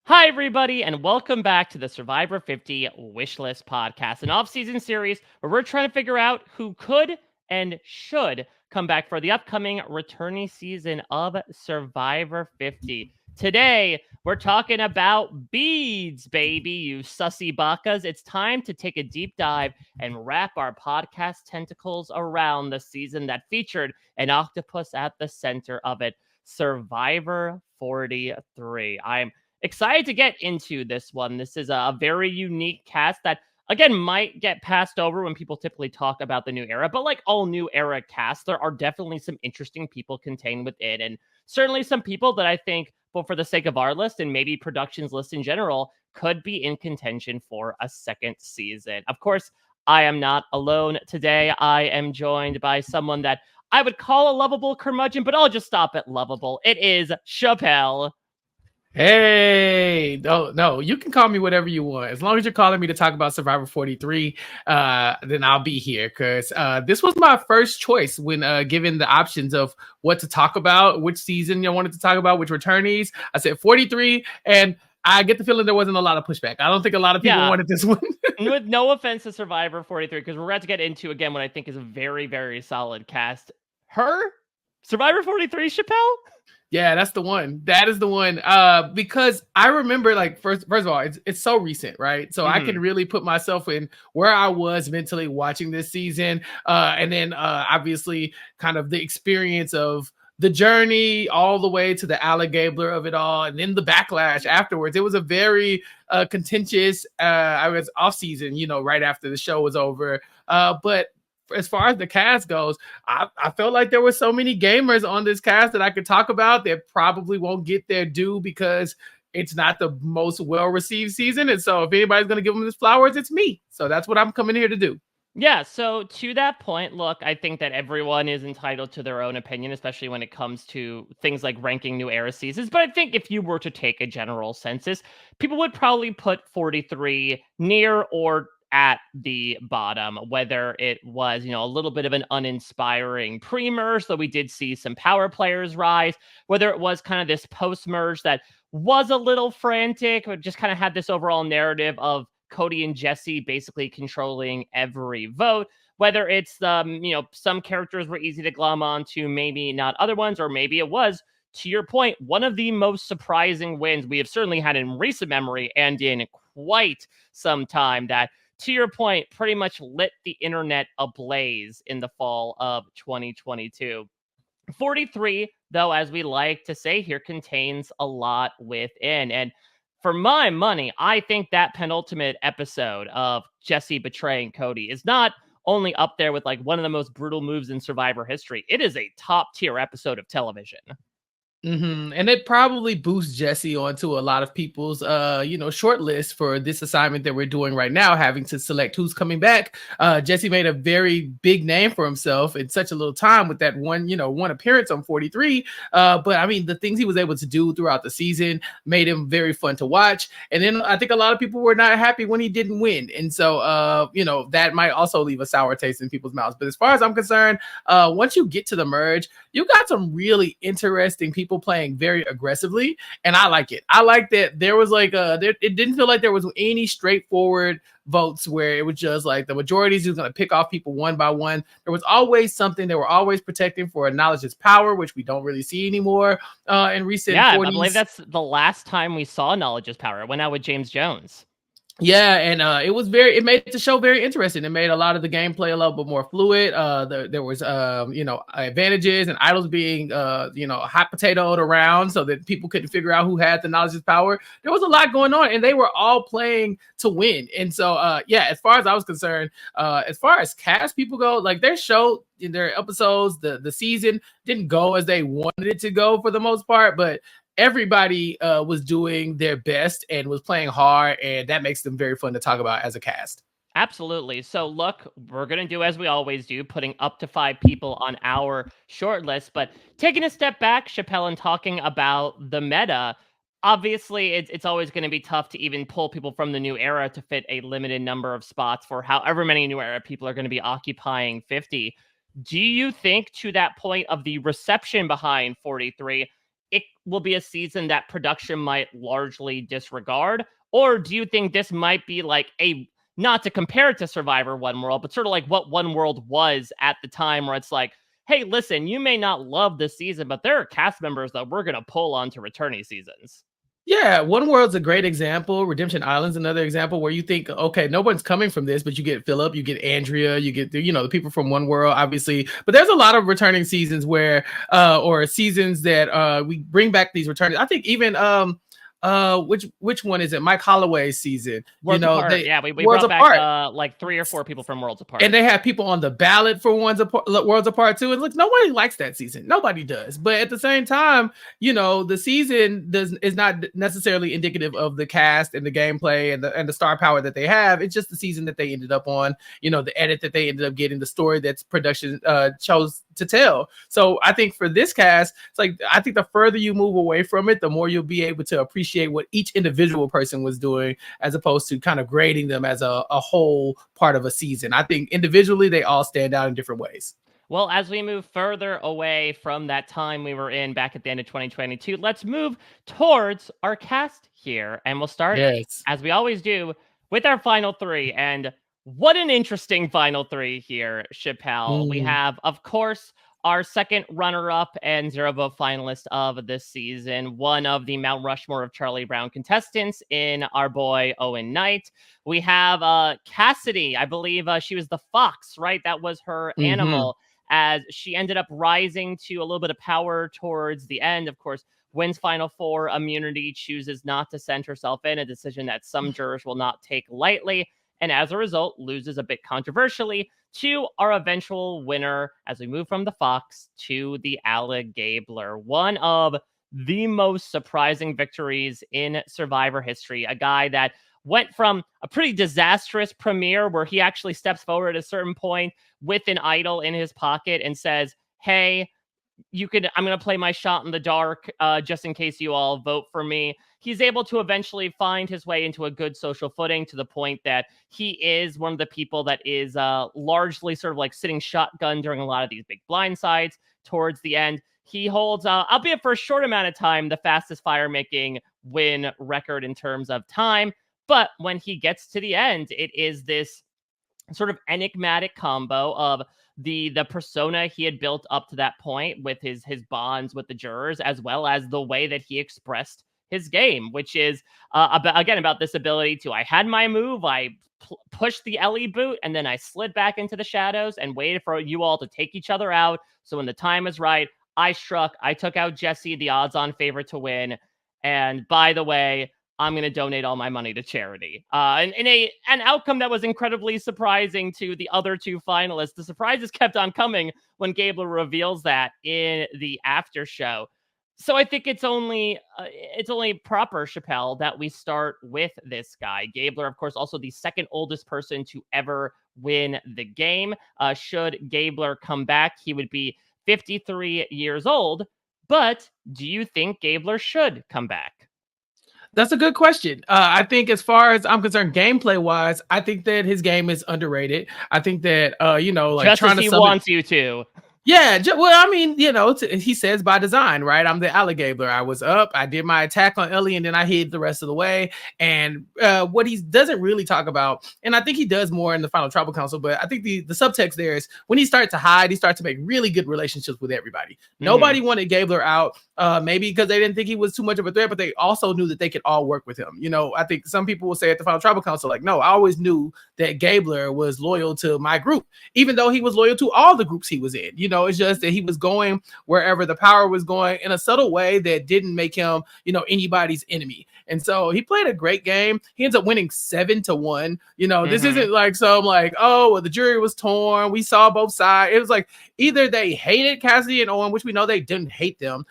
Hi, everybody, and welcome back to the Survivor 50 Wishlist Podcast, an off-season series where we're trying to figure out who could and should come back for the upcoming returning season of Survivor 50. Today, we're talking about beads, baby, you sussy bakas. It's time to take a deep dive and wrap our podcast tentacles around the season that featured an octopus at the center of it, Survivor 43. I'm excited to get into this one. This is a very unique cast that, again, might get passed over when people typically talk about the new era. But like all new era casts, there are definitely some interesting people contained within, and certainly some people that I think, but for the sake of our list and maybe production's list in general, could be in contention for a second season. Of course, I am not alone today. I am joined by someone that I would call a lovable curmudgeon, but I'll just stop at lovable. It is Chappell. Hey, no, you can call me whatever you want. As long as you're calling me to talk about Survivor 43, then I'll be here because this was my first choice when given the options of what to talk about, which season you wanted to talk about, which returnees. I said 43, and I get the feeling there wasn't a lot of pushback. I don't think a lot of people wanted this one. With no offense to Survivor 43, because we're about to get into, again, what I think is a very, very solid cast. Survivor 43, Chappell? Yeah, that's the one. That is the one. Because I remember, like, first of all, it's so recent, right? So I can really put myself in where I was mentally watching this season. And then obviously kind of the experience of the journey all the way to the alligator of it all, and then the backlash afterwards. It was a very contentious I was off season, right after the show was over. But as far as the cast goes, I felt like there were so many gamers on this cast that I could talk about that probably won't get their due because it's not the most well-received season. And so if anybody's going to give them his flowers, it's me. So that's what I'm coming here to do. Yeah, so to that point, look, I think that everyone is entitled to their own opinion, especially when it comes to things like ranking new era seasons. But I think if you were to take a general census, people would probably put 43 near or at the bottom, whether it was, a little bit of an uninspiring pre-merge, though we did see some power players rise, whether it was kind of this post-merge that was a little frantic, but just kind of had this overall narrative of Cody and Jesse basically controlling every vote, whether it's some characters were easy to glom onto, maybe not other ones, or maybe it was, to your point, one of the most surprising wins we have certainly had in recent memory and in quite some time that, to your point, pretty much lit the internet ablaze in the fall of 2022. 43, though, as we like to say here, contains a lot within. And for my money, I think that penultimate episode of Jesse betraying Cody is not only up there with like one of the most brutal moves in Survivor history, it is a top tier episode of television. And it probably boosts Jesse onto a lot of people's, short list for this assignment that we're doing right now, having to select who's coming back. Jesse made a very big name for himself in such a little time with that one appearance on 43. But I mean, the things he was able to do throughout the season made him very fun to watch. And then I think a lot of people were not happy when he didn't win. And so, that might also leave a sour taste in people's mouths. But as far as I'm concerned, once you get to the merge, you got some really interesting people playing very aggressively, and I like it. I like that there was like it didn't feel like there was any straightforward votes where it was just like the majorities was going to pick off people one by one. There was always something. They were always protecting for knowledge is power, which we don't really see anymore in recent 40s. I believe that's the last time we saw knowledge is power. It went out with James Jones. Yeah, and it made the show very interesting. It made a lot of the gameplay a little bit more fluid. There was advantages and idols being hot potatoed around so that people couldn't figure out who had the knowledge of power. There was a lot going on, and they were all playing to win. And so as far as I was concerned, as far as cast people go, like their show in their episodes, the season didn't go as they wanted it to go for the most part, but everybody was doing their best and was playing hard, and that makes them very fun to talk about as a cast. Absolutely. So look, we're going to do as we always do, putting up to 5 people on our short list, but taking a step back, Chappell, and talking about the meta, obviously it's always going to be tough to even pull people from the new era to fit a limited number of spots for however many new era people are going to be occupying 50. Do you think, to that point of the reception behind 43, it will be a season that production might largely disregard? Or do you think this might be like not to compare it to Survivor One World, but sort of like what One World was at the time, where it's like, hey, listen, you may not love this season, but there are cast members that we're going to pull onto returning seasons. Yeah, One World's a great example. Redemption Island's another example where you think, okay, no one's coming from this, but you get Philip, you get Andrea, you get the people from One World, obviously. But there's a lot of returning seasons where, or seasons that we bring back these returning. I think even which one is it? Mike Holloway's season. Worlds Apart. We brought back like 3 or 4 people from Worlds Apart, and they have people on the ballot for Worlds Apart too. And look, nobody likes that season. Nobody does. But at the same time, the season is not necessarily indicative of the cast and the gameplay and the star power that they have. It's just the season that they ended up on. The edit that they ended up getting, the story that's production chose to tell. So I think for this cast, it's like, I think the further you move away from it, the more you'll be able to appreciate what each individual person was doing, as opposed to kind of grading them as a whole part of a season. I think individually they all stand out in different ways. Well, as we move further away from that time we were in back at the end of 2022, let's move towards our cast here. And we'll start, as we always do, with our final 3. And what an interesting final 3 here, Chappell. We have, of course, our second runner-up and 0 vote finalist of this season, one of the Mount Rushmore of Charlie Brown contestants in our boy Owen Knight. We have Cassidy. I believe she was the fox, right? That was her animal, as she ended up rising to a little bit of power towards the end. Of course, wins Final 4 immunity, chooses not to send herself in, a decision that some jurors will not take lightly, and as a result, loses a bit controversially to our eventual winner as we move from the fox to the alligator. One of the most surprising victories in Survivor history. A guy that went from a pretty disastrous premiere where he actually steps forward at a certain point with an idol in his pocket and says, hey, I'm going to play my shot in the dark just in case you all vote for me. He's able to eventually find his way into a good social footing, to the point that he is one of the people that is largely sort of like sitting shotgun during a lot of these big blindsides towards the end. He holds, albeit for a short amount of time, the fastest fire-making win record in terms of time. But when he gets to the end, it is this sort of enigmatic combo of the persona he had built up to that point with his bonds with the jurors, as well as the way that he expressed his game, which is about this ability to, I had my move, I pushed the Ellie boot, and then I slid back into the shadows and waited for you all to take each other out. So when the time is right, I struck, I took out Jesse, the odds-on favorite to win. And by the way, I'm going to donate all my money to charity. And in an outcome that was incredibly surprising to the other 2 finalists. The surprises kept on coming when Gabler reveals that in the after show. So I think it's only proper, Chappell, that we start with this guy. Gabler, of course, also the second oldest person to ever win the game. Should Gabler come back, he would be 53 years old. But do you think Gabler should come back? That's a good question. I think, as far as I'm concerned, gameplay wise, I think that his game is underrated. I think that just trying as he wants you to. Yeah, well, I mean, he says by design, right? I'm the alligator. I was up, I did my attack on Ellie, and then I hid the rest of the way. And what he doesn't really talk about, and I think he does more in the final tribal council, but I think the subtext there is when he started to hide, he started to make really good relationships with everybody. Nobody wanted Gabler out, maybe because they didn't think he was too much of a threat, but they also knew that they could all work with him. I think some people will say at the final tribal council, like, no, I always knew that Gabler was loyal to my group, even though he was loyal to all the groups he was in. It's just that he was going wherever the power was going in a subtle way that didn't make him, anybody's enemy. And so he played a great game. He ends up winning 7-1. This isn't like some like, oh, well, the jury was torn. We saw both sides. It was like either they hated Cassidy and Owen, which we know they didn't hate them,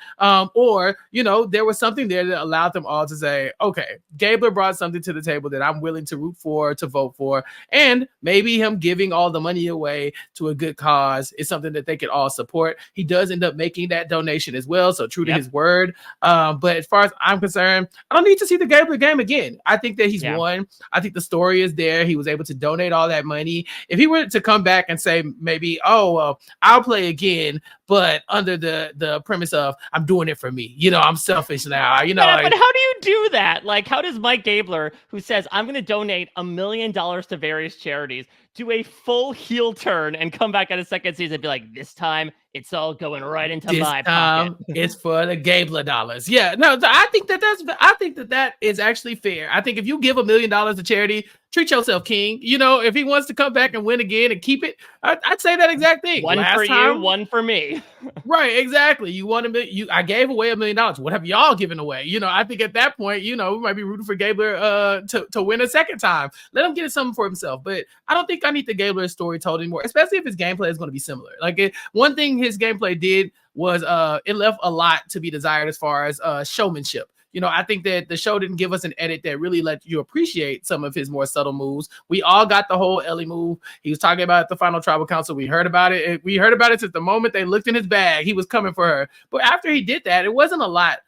or, there was something there that allowed them all to say, okay, Gabler brought something to the table that I'm willing to root for, to vote for. And maybe him giving all the money away to a good cause is something that they could all support. He does end up making that donation as well, so true to his word. But as far as I'm concerned, I don't need to see the Gabler game again. I think that he's won. I think the story is there. He was able to donate all that money. If he were to come back and say maybe, oh, well, I'll play again, but under the premise of I'm doing it for me. I'm selfish now. But how do you do that? Like, how does Mike Gabler, who says I'm going to donate $1 million to various charities, do a full heel turn and come back at a second season and be like, this time it's all going right into this my time pocket? it's for the Gabler dollars. Yeah, no, I think that is actually fair. I think if you give $1 million to charity, treat yourself, king. If he wants to come back and win again and keep it, I'd say that exact thing. One Last for time, you, one for me. Right, exactly. You want I gave away $1 million. What have y'all given away? I think at that point, we might be rooting for Gabler to win a second time. Let him get something for himself. But I don't think I need the Gabler story told anymore, especially if his gameplay is going to be similar. Like one thing his gameplay did was it left a lot to be desired as far as showmanship. I think that the show didn't give us an edit that really let you appreciate some of his more subtle moves. We all got the whole Ellie move. He was talking about at the final tribal council. We heard about it. We heard about it since the moment they looked in his bag. He was coming for her. But after he did that, it wasn't a lot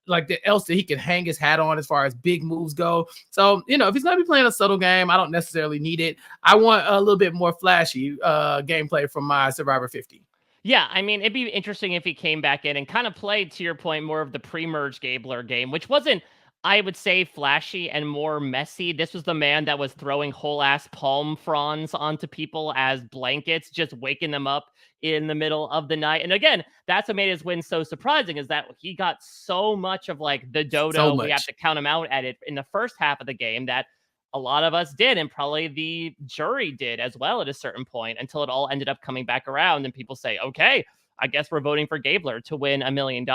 like else that he could hang his hat on as far as big moves go. So, if he's going to be playing a subtle game, I don't necessarily need it. I want a little bit more flashy gameplay from my Survivor 50. Yeah, I mean, it'd be interesting if he came back in and kind of played, to your point, more of the pre-merge Gabler game, which wasn't, I would say, flashy and more messy. This was the man that was throwing whole-ass palm fronds onto people as blankets, just waking them up in the middle of the night. And again, that's what made his win so surprising, is that he got so much of, like, the dodo, we have to count him out at it in the first half of the game, that a lot of us did, and probably the jury did as well at a certain point, until it all ended up coming back around and people say, okay, I guess we're voting for Gabler to win $1 million.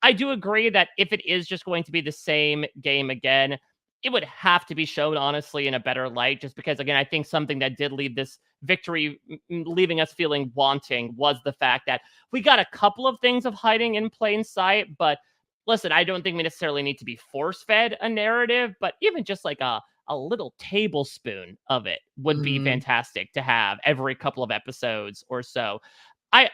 I do agree that if it is just going to be the same game again, it would have to be shown, honestly, in a better light, just because, again, I think something that did leave this victory leaving us feeling wanting was the fact that we got a couple of things of hiding in plain sight. But listen, I don't think we necessarily need to be force-fed a narrative, but even just like a little tablespoon of it would be fantastic to have every couple of episodes or so. I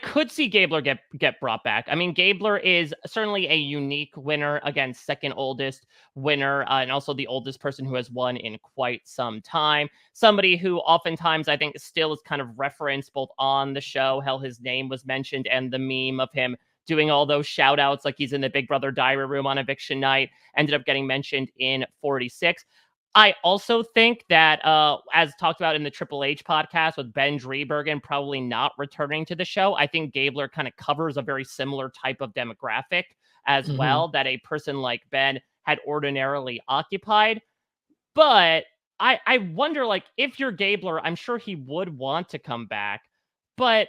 could see Gabler get brought back. I mean, Gabler is certainly a unique winner, again, second oldest winner, and also the oldest person who has won in quite some time. Somebody who oftentimes I think still is kind of referenced both on the show, hell, his name was mentioned, and the meme of him doing all those shout outs like he's in the Big Brother diary room on eviction night ended up getting mentioned in 46. I also think that, as talked about in the Triple H podcast with Ben Driebergen probably not returning to the show, I think Gabler kind of covers a very similar type of demographic as well that a person like Ben had ordinarily occupied. But I wonder, like, if you're Gabler, I'm sure he would want to come back. But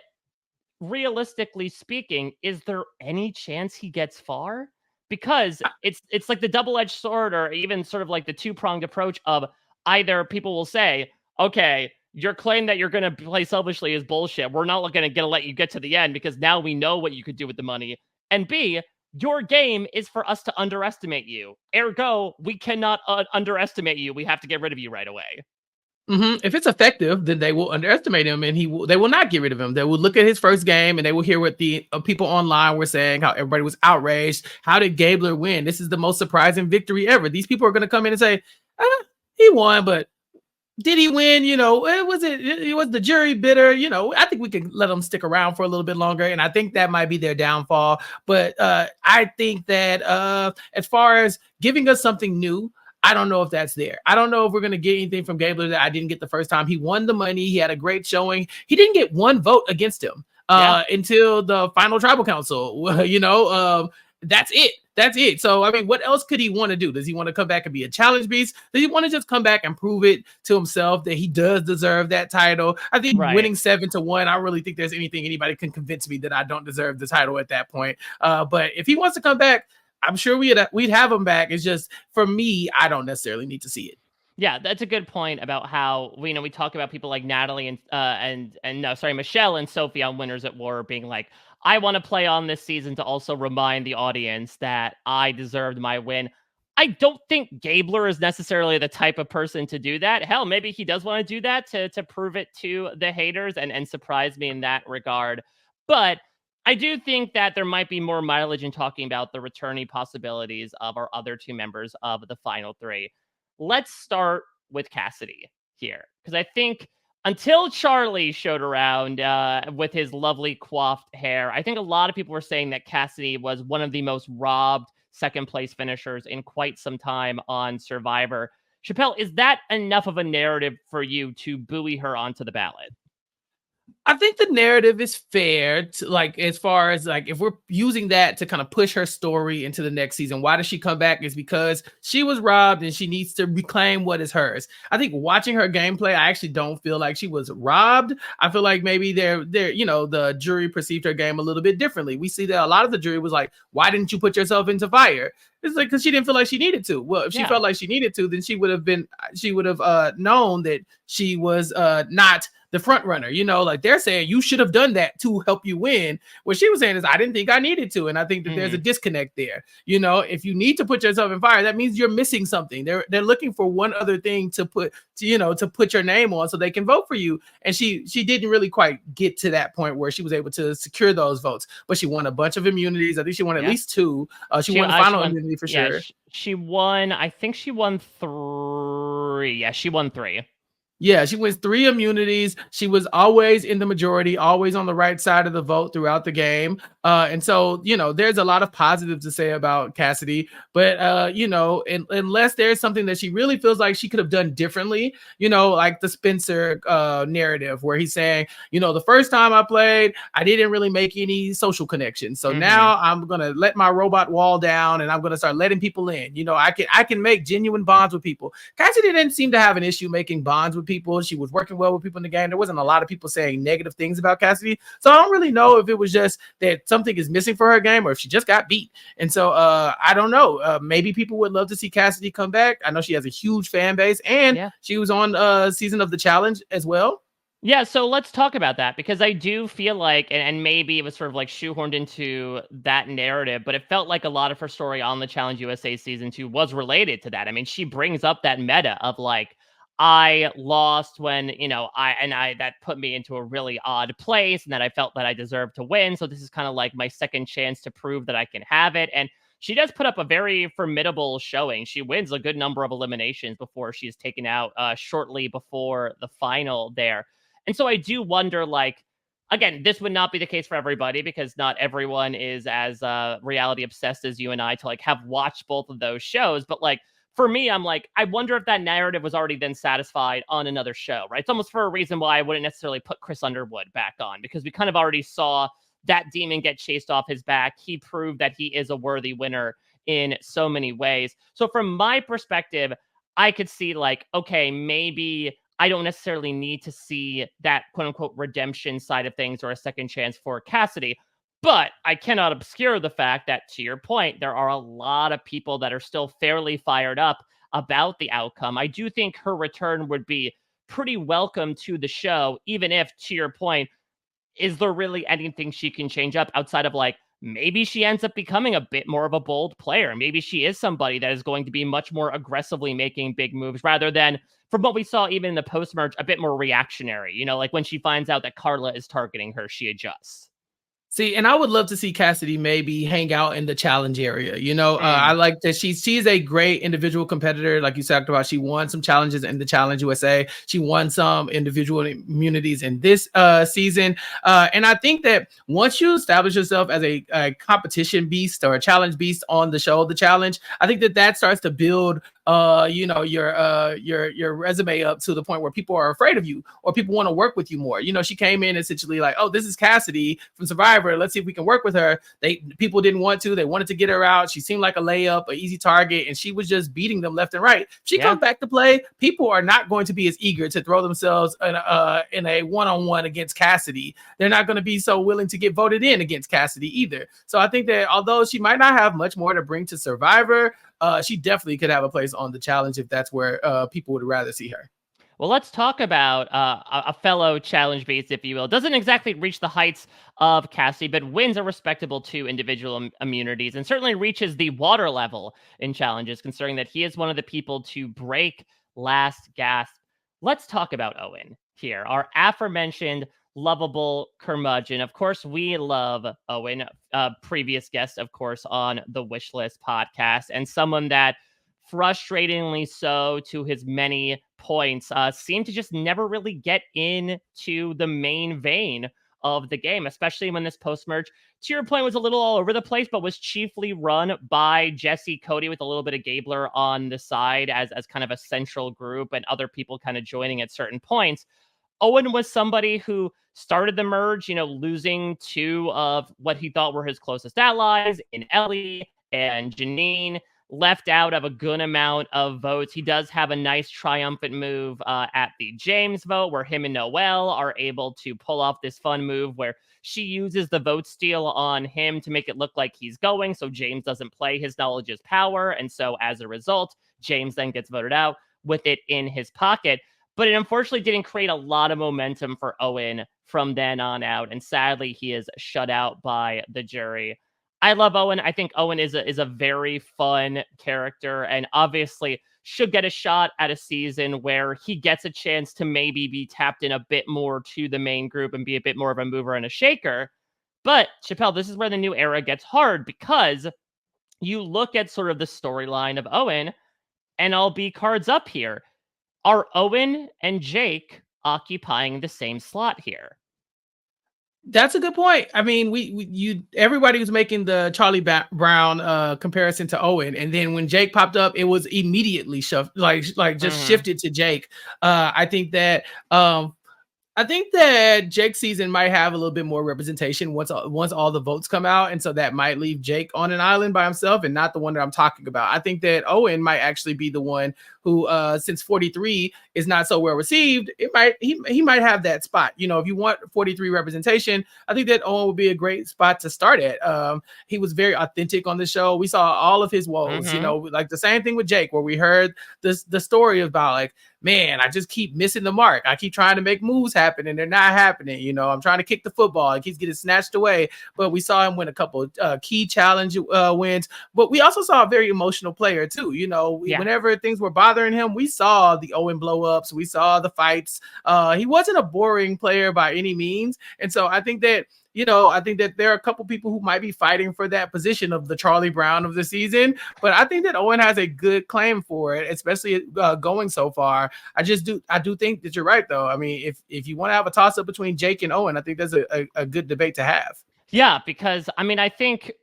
realistically speaking, is there any chance he gets far? Because it's like the double-edged sword, or even sort of like the two-pronged approach of either people will say, okay, your claim that you're going to play selfishly is bullshit. We're not going to let you get to the end because now we know what you could do with the money. And B, your game is for us to underestimate you. Ergo, we cannot underestimate you. We have to get rid of you right away. If it's effective, then they will underestimate him, and they will not get rid of him. They will look at his first game, and they will hear what the people online were saying, how everybody was outraged. How did Gabler win? This is the most surprising victory ever. These people are going to come in and say, he won, but did he win? It was the jury bitter. I think we can let them stick around for a little bit longer, and I think that might be their downfall. But I think that as far as giving us something new, I don't know if that's there. I don't know if we're going to get anything from Gabler that I didn't get the first time. He won the money. He had a great showing. He didn't get one vote against him until the final tribal council. That's it. That's it. So, I mean, what else could he want to do? Does he want to come back and be a challenge beast? Does he want to just come back and prove it to himself that he does deserve that title? I think winning 7-1, I really think there's anything anybody can convince me that I don't deserve the title at that point. But if he wants to come back, I'm sure we'd have him back. It's just, for me, I don't necessarily need to see it. Yeah, that's a good point about how we talk about people like Natalie and Michelle and Sophie on Winners at War being like, I want to play on this season to also remind the audience that I deserved my win. I don't think Gabler is necessarily the type of person to do that. Hell, maybe he does want to do that to prove it to the haters and surprise me in that regard. But I do think that there might be more mileage in talking about the returnee possibilities of our other two members of the final three. Let's start with Cassidy here, because I think Until Charlie showed around with his lovely coiffed hair, I think a lot of people were saying that Cassidy was one of the most robbed second place finishers in quite some time on Survivor. Chappell, is that enough of a narrative for you to buoy her onto the ballot? I think the narrative is fair to, like, as far as like if we're using that to kind of push her story into the next season. Why does she come back? Is because she was robbed and she needs to reclaim what is hers. I think watching her gameplay, I actually don't feel like she was robbed. I feel like maybe the jury perceived her game a little bit differently. We see that a lot of the jury was like, why didn't you put yourself into fire? It's like because she didn't feel like she needed to. Well, if she felt like she needed to, then she would have known that she was not the front runner. Like they're saying you should have done that to help you win. What she was saying is I didn't think I needed to, and I think that there's a disconnect there. If you need to put yourself in fire, that means you're missing something. They're looking for one other thing to put your name on so they can vote for you. And she didn't really quite get to that point where she was able to secure those votes, but she won a bunch of immunities. I think she won at least 2. She won the final immunity for sure. She won. I think she won 3. Yeah, she won 3. Yeah, she wins 3 immunities. She was always in the majority, always on the right side of the vote throughout the game. And so, there's a lot of positives to say about Cassidy. But, unless there's something that she really feels like she could have done differently, like the Spencer narrative where he's saying, the first time I played, I didn't really make any social connections. So now I'm going to let my robot wall down and I'm going to start letting people in. I can make genuine bonds with people. Cassidy didn't seem to have an issue making bonds with people. She was working well with people in the game. There wasn't a lot of people saying negative things about Cassidy. So I don't really know if it was just that something is missing for her game or if she just got beat. And so I don't know. Maybe people would love to see Cassidy come back. I know she has a huge fan base and she was on season of the challenge as well. Yeah, so let's talk about that because I do feel like, and maybe it was sort of like shoehorned into that narrative, but it felt like a lot of her story on the Challenge USA season 2 was related to that. I mean, she brings up that meta of like, I lost when, that put me into a really odd place and that I felt that I deserved to win. So this is kind of like my second chance to prove that I can have it. And she does put up a very formidable showing. She wins a good number of eliminations before she's taken out shortly before the final there. And so I do wonder, like, again, this would not be the case for everybody because not everyone is as reality obsessed as you and I to like have watched both of those shows. But like, for me, I'm like, I wonder if that narrative was already then satisfied on another show, right? It's almost for a reason why I wouldn't necessarily put Chris Underwood back on because we kind of already saw that demon get chased off his back. He proved that he is a worthy winner in so many ways. So from my perspective, I could see like, okay, maybe I don't necessarily need to see that quote unquote redemption side of things or a second chance for Cassidy. But I cannot obscure the fact that, to your point, there are a lot of people that are still fairly fired up about the outcome. I do think her return would be pretty welcome to the show, even if, to your point, is there really anything she can change up outside of like, maybe she ends up becoming a bit more of a bold player. Maybe she is somebody that is going to be much more aggressively making big moves rather than, from what we saw even in the post-merge, a bit more reactionary. Like when she finds out that Carla is targeting her, she adjusts. See, and I would love to see Cassidy maybe hang out in the challenge area. I like that she's a great individual competitor. Like you talked about, she won some challenges in the Challenge USA. She won some individual immunities in this season. And I think that once you establish yourself as a competition beast or a challenge beast on the show, the challenge, I think that starts to build your resume up to the point where people are afraid of you or people want to work with you more. She came in essentially like, oh, this is Cassidy from Survivor. Let's see if we can work with her. People didn't want to. They wanted to get her out. She seemed like a layup, an easy target, and she was just beating them left and right. If she comes back to play, people are not going to be as eager to throw themselves in a one-on-one against Cassidy. They're not going to be so willing to get voted in against Cassidy either. So I think that although she might not have much more to bring to Survivor, she definitely could have a place on the challenge if that's where people would rather see her. Well, let's talk about a fellow challenge beast, if you will. Doesn't exactly reach the heights of Cassidy, but wins a respectable 2 individual immunities and certainly reaches the water level in challenges, considering that he is one of the people to break last gasp. Let's talk about Owen here, our aforementioned lovable curmudgeon. Of course, we love Owen, previous guest, of course, on the Wishlist podcast, and someone that frustratingly so to his many points, seemed to just never really get into the main vein of the game, especially when this post-merge, to your point, was a little all over the place, but was chiefly run by Jesse, Cody, with a little bit of Gabler on the side as kind of a central group and other people kind of joining at certain points. Owen was somebody who started the merge, losing two of what he thought were his closest allies in Ellie and Janine, left out of a good amount of votes. He does have a nice triumphant move at the James vote where him and Noel are able to pull off this fun move where she uses the vote steal on him to make it look like he's going, so James doesn't play his knowledge is power. And so as a result, James then gets voted out with it in his pocket. But it unfortunately didn't create a lot of momentum for Owen from then on out. And sadly, he is shut out by the jury. I love Owen. I think Owen is a very fun character and obviously should get a shot at a season where he gets a chance to maybe be tapped in a bit more to the main group and be a bit more of a mover and a shaker. But Chappell, this is where the new era gets hard because you look at sort of the storyline of Owen, and I'll be cards up here. Are Owen and Jake occupying the same slot here? That's a good point. I mean, everybody was making the Charlie Brown comparison to Owen, and then when Jake popped up, it was immediately shoved, shifted to Jake. I think that Jake's season might have a little bit more representation once all the votes come out, and so that might leave Jake on an island by himself and not the one that I'm talking about. I think that Owen might actually be the one who, since 43 is not so well received, he might have that spot. If you want 43 representation, I think that Owen would be a great spot to start at. He was very authentic on the show. We saw all of his woes. Like the same thing with Jake, where we heard the story about like, man, I just keep missing the mark. I keep trying to make moves happen and they're not happening. I'm trying to kick the football. It keeps getting snatched away. But we saw him win a couple key challenge wins. But we also saw a very emotional player too. Whenever things were bothering him, we saw the Owen blow ups. We saw the fights. He wasn't a boring player by any means. And so I think that there are a couple people who might be fighting for that position of the Charlie Brown of the season, but I think that Owen has a good claim for it, especially going so far. I do think that you're right, though. I mean, if you want to have a toss up between Jake and Owen, I think that's a good debate to have. Yeah, because I mean, I think,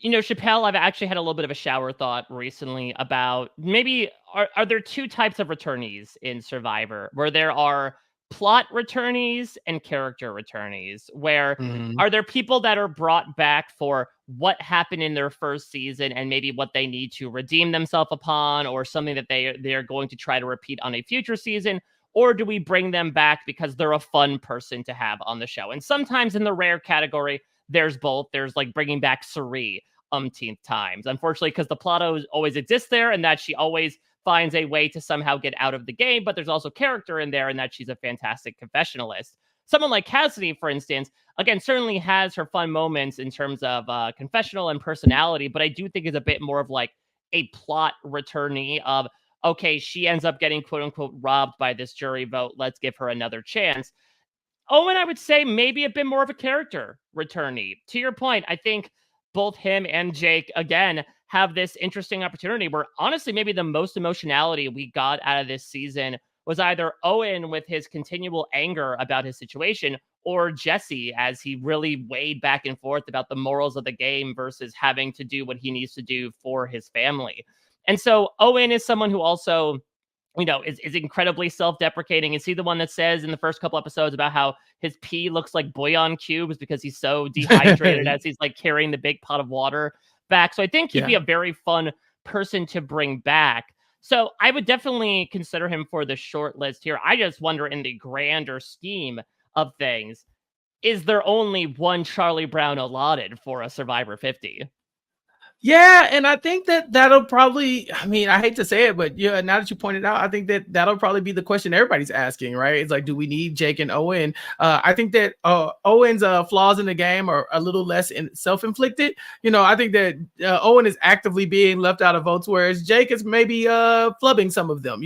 Chappell, I've actually had a little bit of a shower thought recently about maybe are there two types of returnees in Survivor where there are plot returnees and character returnees, where are there people that are brought back for what happened in their first season and maybe what they need to redeem themselves upon, or something that they're going to try to repeat on a future season? Or do we bring them back because they're a fun person to have on the show? And sometimes in the rare category, there's both. There's like bringing back Sari umpteenth times, unfortunately, because the plot always exists there and that she always finds a way to somehow get out of the game, but there's also character in there and that she's a fantastic confessionalist. Someone like Cassidy, for instance, again, certainly has her fun moments in terms of confessional and personality, but I do think is a bit more of like a plot returnee of, okay, she ends up getting quote unquote robbed by this jury vote. Let's give her another chance. Owen, I would say maybe a bit more of a character returnee. To your point, I think both him and Jake, again, have this interesting opportunity where honestly, maybe the most emotionality we got out of this season was either Owen with his continual anger about his situation, or Jesse as he really weighed back and forth about the morals of the game versus having to do what he needs to do for his family. And so Owen is someone who also, is incredibly self-deprecating. Is he the one that says in the first couple episodes about how his pee looks like bouillon cubes because he's so dehydrated as he's like carrying the big pot of water back? So I think he'd be a very fun person to bring back. So I would definitely consider him for the short list here. I just wonder, in the grander scheme of things, is there only one Charlie Brown allotted for a Survivor 50? Yeah, and I think that'll probably, I mean, I hate to say it, but yeah, now that you pointed out, I think that'll probably be the question everybody's asking, right? It's like, do we need Jake and Owen? I think that Owen's flaws in the game are a little less self-inflicted. I think that Owen is actively being left out of votes, whereas Jake is maybe flubbing some of them,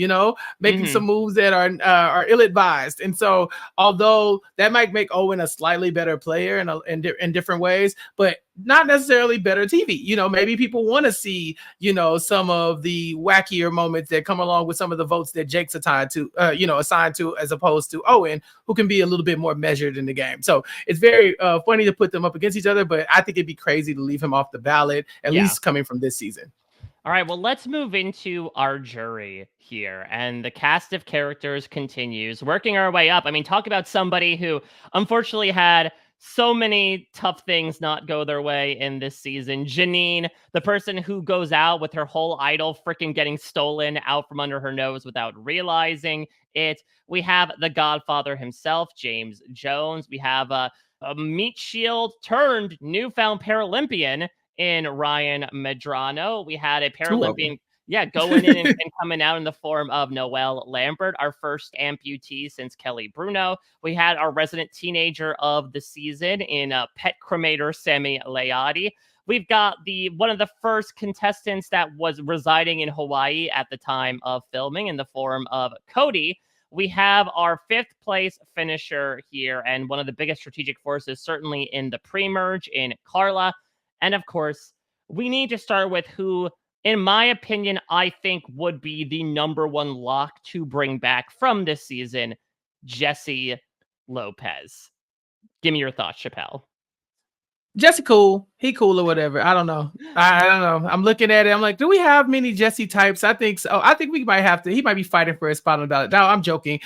making some moves that are ill-advised. And so, although that might make Owen a slightly better player in different ways, but not necessarily better TV. You know, maybe people want to see, you know, some of the wackier moments that come along with some of the votes that Jake's assigned to, as opposed to Owen, who can be a little bit more measured in the game. So it's very funny to put them up against each other, but I think it'd be crazy to leave him off the ballot, at least coming from this season. All right, well, let's move into our jury here. And the cast of characters continues, working our way up. I mean, talk about somebody who unfortunately had so many tough things not go their way in this season. Janine, the person who goes out with her whole idol freaking getting stolen out from under her nose without realizing it. We have the Godfather himself, James Jones. We have a meat shield turned newfound Paralympian in Ryan Medrano. We had a Paralympian, going in and coming out in the form of Noel Lambert, our first amputee since Kelly Bruno. We had our resident teenager of the season in pet cremator Sami Leotti. We've got one of the first contestants that was residing in Hawaii at the time of filming in the form of Cody. We have our fifth place finisher here, and one of the biggest strategic forces, certainly in the pre-merge, in Carla. And of course, we need to start with who, in my opinion, I think would be the number one lock to bring back from this season, Jesse Lopez. Give me your thoughts, Chappell. Jesse cool. He cool or whatever. I don't know. I don't know. I'm looking at it. I'm like, do we have many Jesse types? I think so. I think we might have to. He might be fighting for a spot on the ballot. No, I'm joking.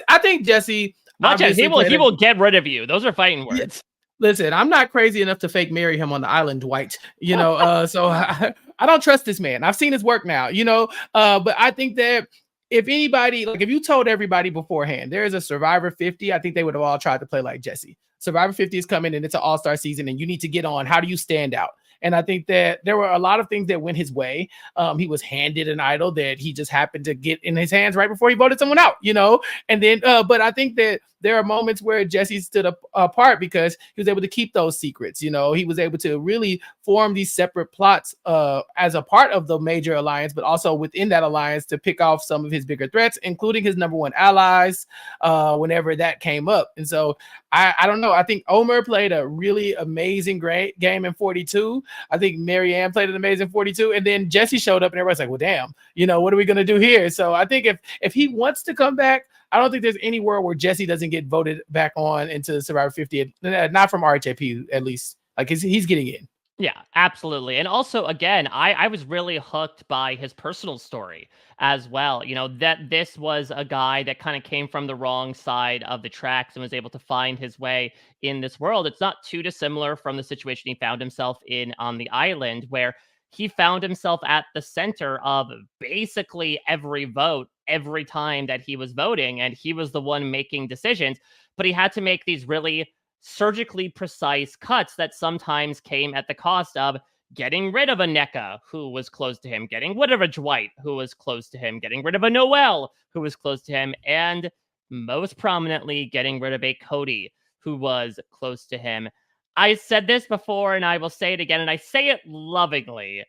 I think Jesse. Watch out. He will get rid of you. Those are fighting words. Yeah. Listen, I'm not crazy enough to fake marry him on the island, Dwight. You know, so I don't trust this man. I've seen his work now, you know, but I think that if anybody, like if you told everybody beforehand, there is a Survivor 50, I think they would have all tried to play like Jesse. Survivor 50 is coming and it's an all-star season and you need to get on. How do you stand out? And I think that there were a lot of things that went his way. He was handed an idol that he just happened to get in his hands right before he voted someone out, you know? And then, but I think that there are moments where Jesse stood apart because he was able to keep those secrets. You know, he was able to really form these separate plots as a part of the major alliance, but also within that alliance to pick off some of his bigger threats, including his number one allies whenever that came up. And so I don't know. I think Omer played a really amazing, great game in 42. I think Marianne played an amazing 42. And then Jesse showed up and everybody's like, well, damn, you know, what are we going to do here? So I think if he wants to come back, I don't think there's any world where Jesse doesn't get voted back on into Survivor 50, not from RHAP at least. Like he's getting in. Yeah, absolutely. And also, again, I was really hooked by his personal story as well. You know, that this was a guy that kind of came from the wrong side of the tracks and was able to find his way in this world. It's not too dissimilar from the situation he found himself in on the island, where he found himself at the center of basically every vote every time that he was voting, and he was the one making decisions, but he had to make these really surgically precise cuts that sometimes came at the cost of getting rid of a NECA who was close to him, getting rid of a Dwight who was close to him, getting rid of a Noel who was close to him, and most prominently getting rid of a Cody who was close to him. I said this before and I will say it again, and I say it lovingly.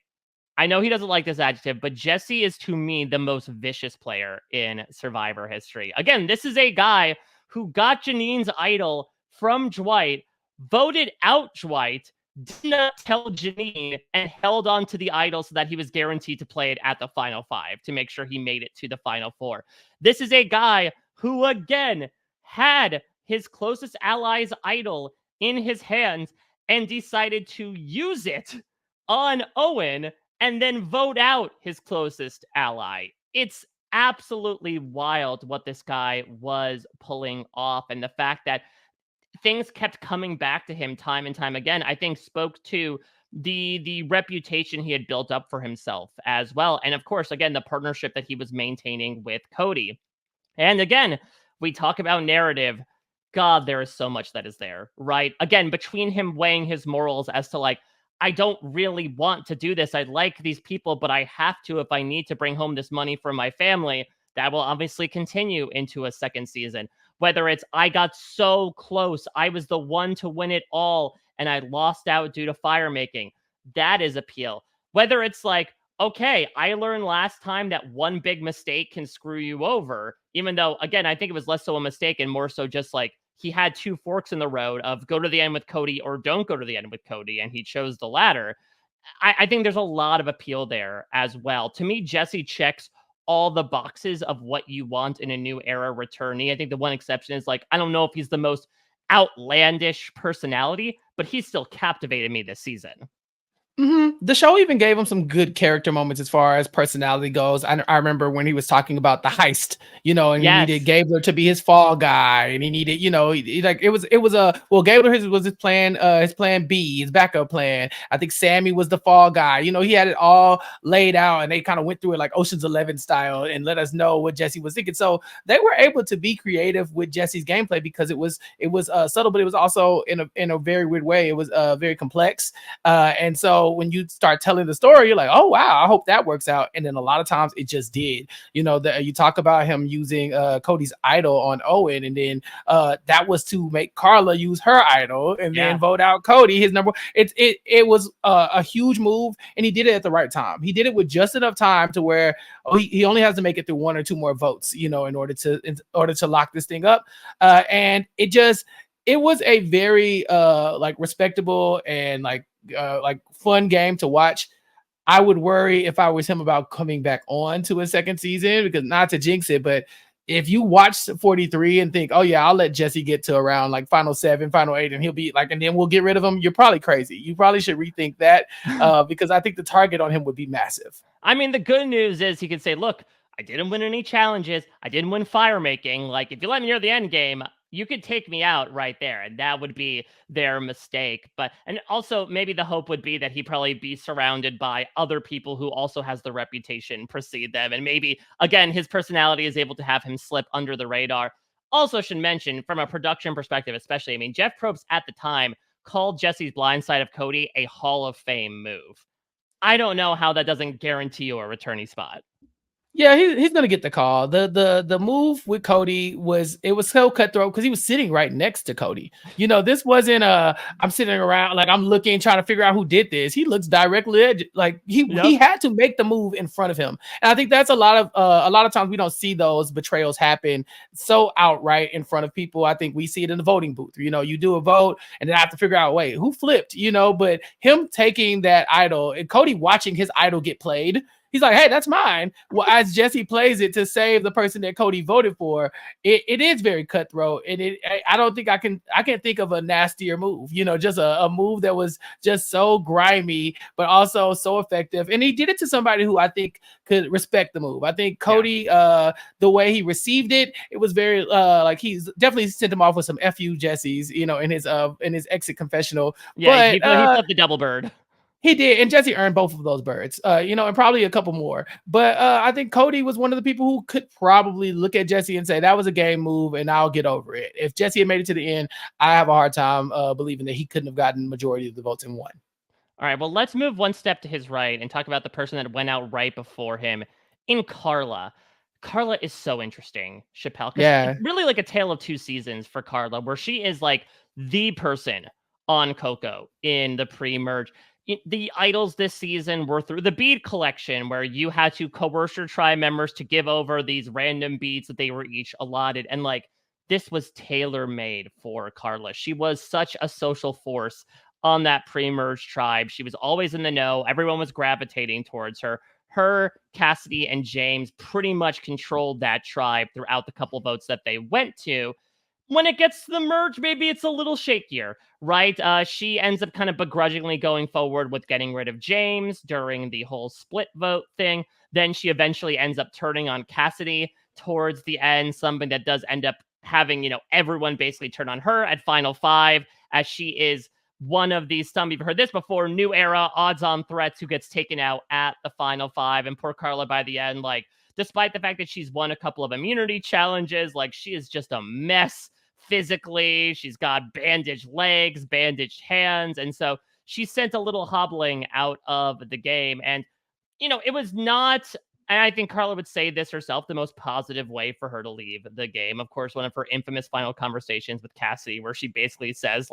I know he doesn't like this adjective, but Jesse is to me the most vicious player in Survivor history. Again, this is a guy who got Janine's idol from Dwight, voted out Dwight, did not tell Janine, and held on to the idol so that he was guaranteed to play it at the final five to make sure he made it to the final four. This is a guy who, again, had his closest ally's idol in his hands and decided to use it on Owen and then vote out his closest ally. It's absolutely wild what this guy was pulling off. And the fact that things kept coming back to him time and time again, I think spoke to the reputation he had built up for himself as well. And of course, again, the partnership that he was maintaining with Cody. And again, we talk about narrative. God, there is so much that is there, right? Again, between him weighing his morals as to like, I don't really want to do this. I like these people, but I have to if I need to bring home this money for my family. That will obviously continue into a second season. Whether it's I got so close, I was the one to win it all, and I lost out due to fire making. That is appeal. Whether it's like, okay, I learned last time that one big mistake can screw you over, even though, again, I think it was less so a mistake and more so just like he had two forks in the road of go to the end with Cody or don't go to the end with Cody, and he chose the latter. I think there's a lot of appeal there as well. To me, Jesse checks all the boxes of what you want in a new era returnee. I think the one exception is like, I don't know if he's the most outlandish personality, but he's still captivated me this season. The show even gave him some good character moments as far as personality goes. I remember when he was talking about the heist, and he needed Gabler to be his fall guy, and he needed, Gabler was his plan B, his backup plan. I think Sami was the fall guy. He had it all laid out, and they kind of went through it like Ocean's 11 style and let us know what Jesse was thinking. So they were able to be creative with Jesse's gameplay because it was subtle, but it was also in a very weird way. It was very complex, and so when you start telling the story, you're like, oh wow, I hope that works out. And then a lot of times it just did. You talk about him using Cody's idol on Owen, and then that was to make Carla use her idol and then vote out Cody, his number. It was a huge move, and he did it at the right time. He did it with just enough time to where he only has to make it through one or two more votes, in order to lock this thing up. And it was a very respectable and fun game to watch. I would worry if I was him about coming back on to a second season, because not to jinx it, but if you watch 43 and think, oh yeah, I'll let Jesse get to around like final 7, final 8, and he'll be like, and then we'll get rid of him, you're probably crazy. You probably should rethink that because I think the target on him would be massive. I mean, the good news is he could say, look, I didn't win any challenges. I didn't win fire making. Like, if you let me near the end game, you could take me out right there. And that would be their mistake. And also maybe the hope would be that he'd probably be surrounded by other people who also has the reputation precede them. And maybe, again, his personality is able to have him slip under the radar. Also should mention from a production perspective, especially, I mean, Jeff Probst at the time called Jesse's blindside of Cody a Hall of Fame move. I don't know how that doesn't guarantee you a returnee spot. Yeah, he's gonna get the call. The move with Cody was so cutthroat because he was sitting right next to Cody. This wasn't I'm sitting around like I'm looking trying to figure out who did this. He looks directly at he had to make the move in front of him, and I think that's a lot of times we don't see those betrayals happen so outright in front of people. I think we see it in the voting booth. You do a vote and then I have to figure out wait who flipped. But him taking that idol and Cody watching his idol get played. He's like, hey, that's mine. Well, as Jesse plays it to save the person that Cody voted for, it is very cutthroat. And I don't think I can't think of a nastier move, just a move that was just so grimy, but also so effective. And he did it to somebody who I think could respect the move. I think Cody, the way he received it, it was very he's definitely sent him off with some FU Jesse's, in his exit confessional. Yeah, but, he flipped the double bird. He did, and Jesse earned both of those birds, and probably a couple more. But I think Cody was one of the people who could probably look at Jesse and say, that was a game move, and I'll get over it. If Jesse had made it to the end, I have a hard time believing that he couldn't have gotten the majority of the votes and won. All right, well, let's move one step to his right and talk about the person that went out right before him in Carla. Carla is so interesting, Chappell. Yeah. It's really like a tale of two seasons for Carla, where she is like the person on Coco in the pre-merge. The idols this season were through the bead collection, where you had to coerce your tribe members to give over these random beads that they were each allotted. And this was tailor-made for Carla. She was such a social force on that pre-merge tribe. She was always in the know. Everyone was gravitating towards her. Her, Cassidy, and James pretty much controlled that tribe throughout the couple votes that they went to. When it gets to the merge, maybe it's a little shakier, right? She ends up kind of begrudgingly going forward with getting rid of James during the whole split vote thing. Then she eventually ends up turning on Cassidy towards the end, something that does end up having, everyone basically turn on her at Final 5, as she is one of these, some of you have heard this before, new era odds-on threats who gets taken out at the Final 5. And poor Carla by the end, despite the fact that she's won a couple of immunity challenges, she is just a mess. Physically, she's got bandaged legs, bandaged hands, and so she sent a little hobbling out of the game. And it was not, and I think Carla would say this herself, the most positive way for her to leave the game. Of course, one of her infamous final conversations with Cassidy, where she basically says,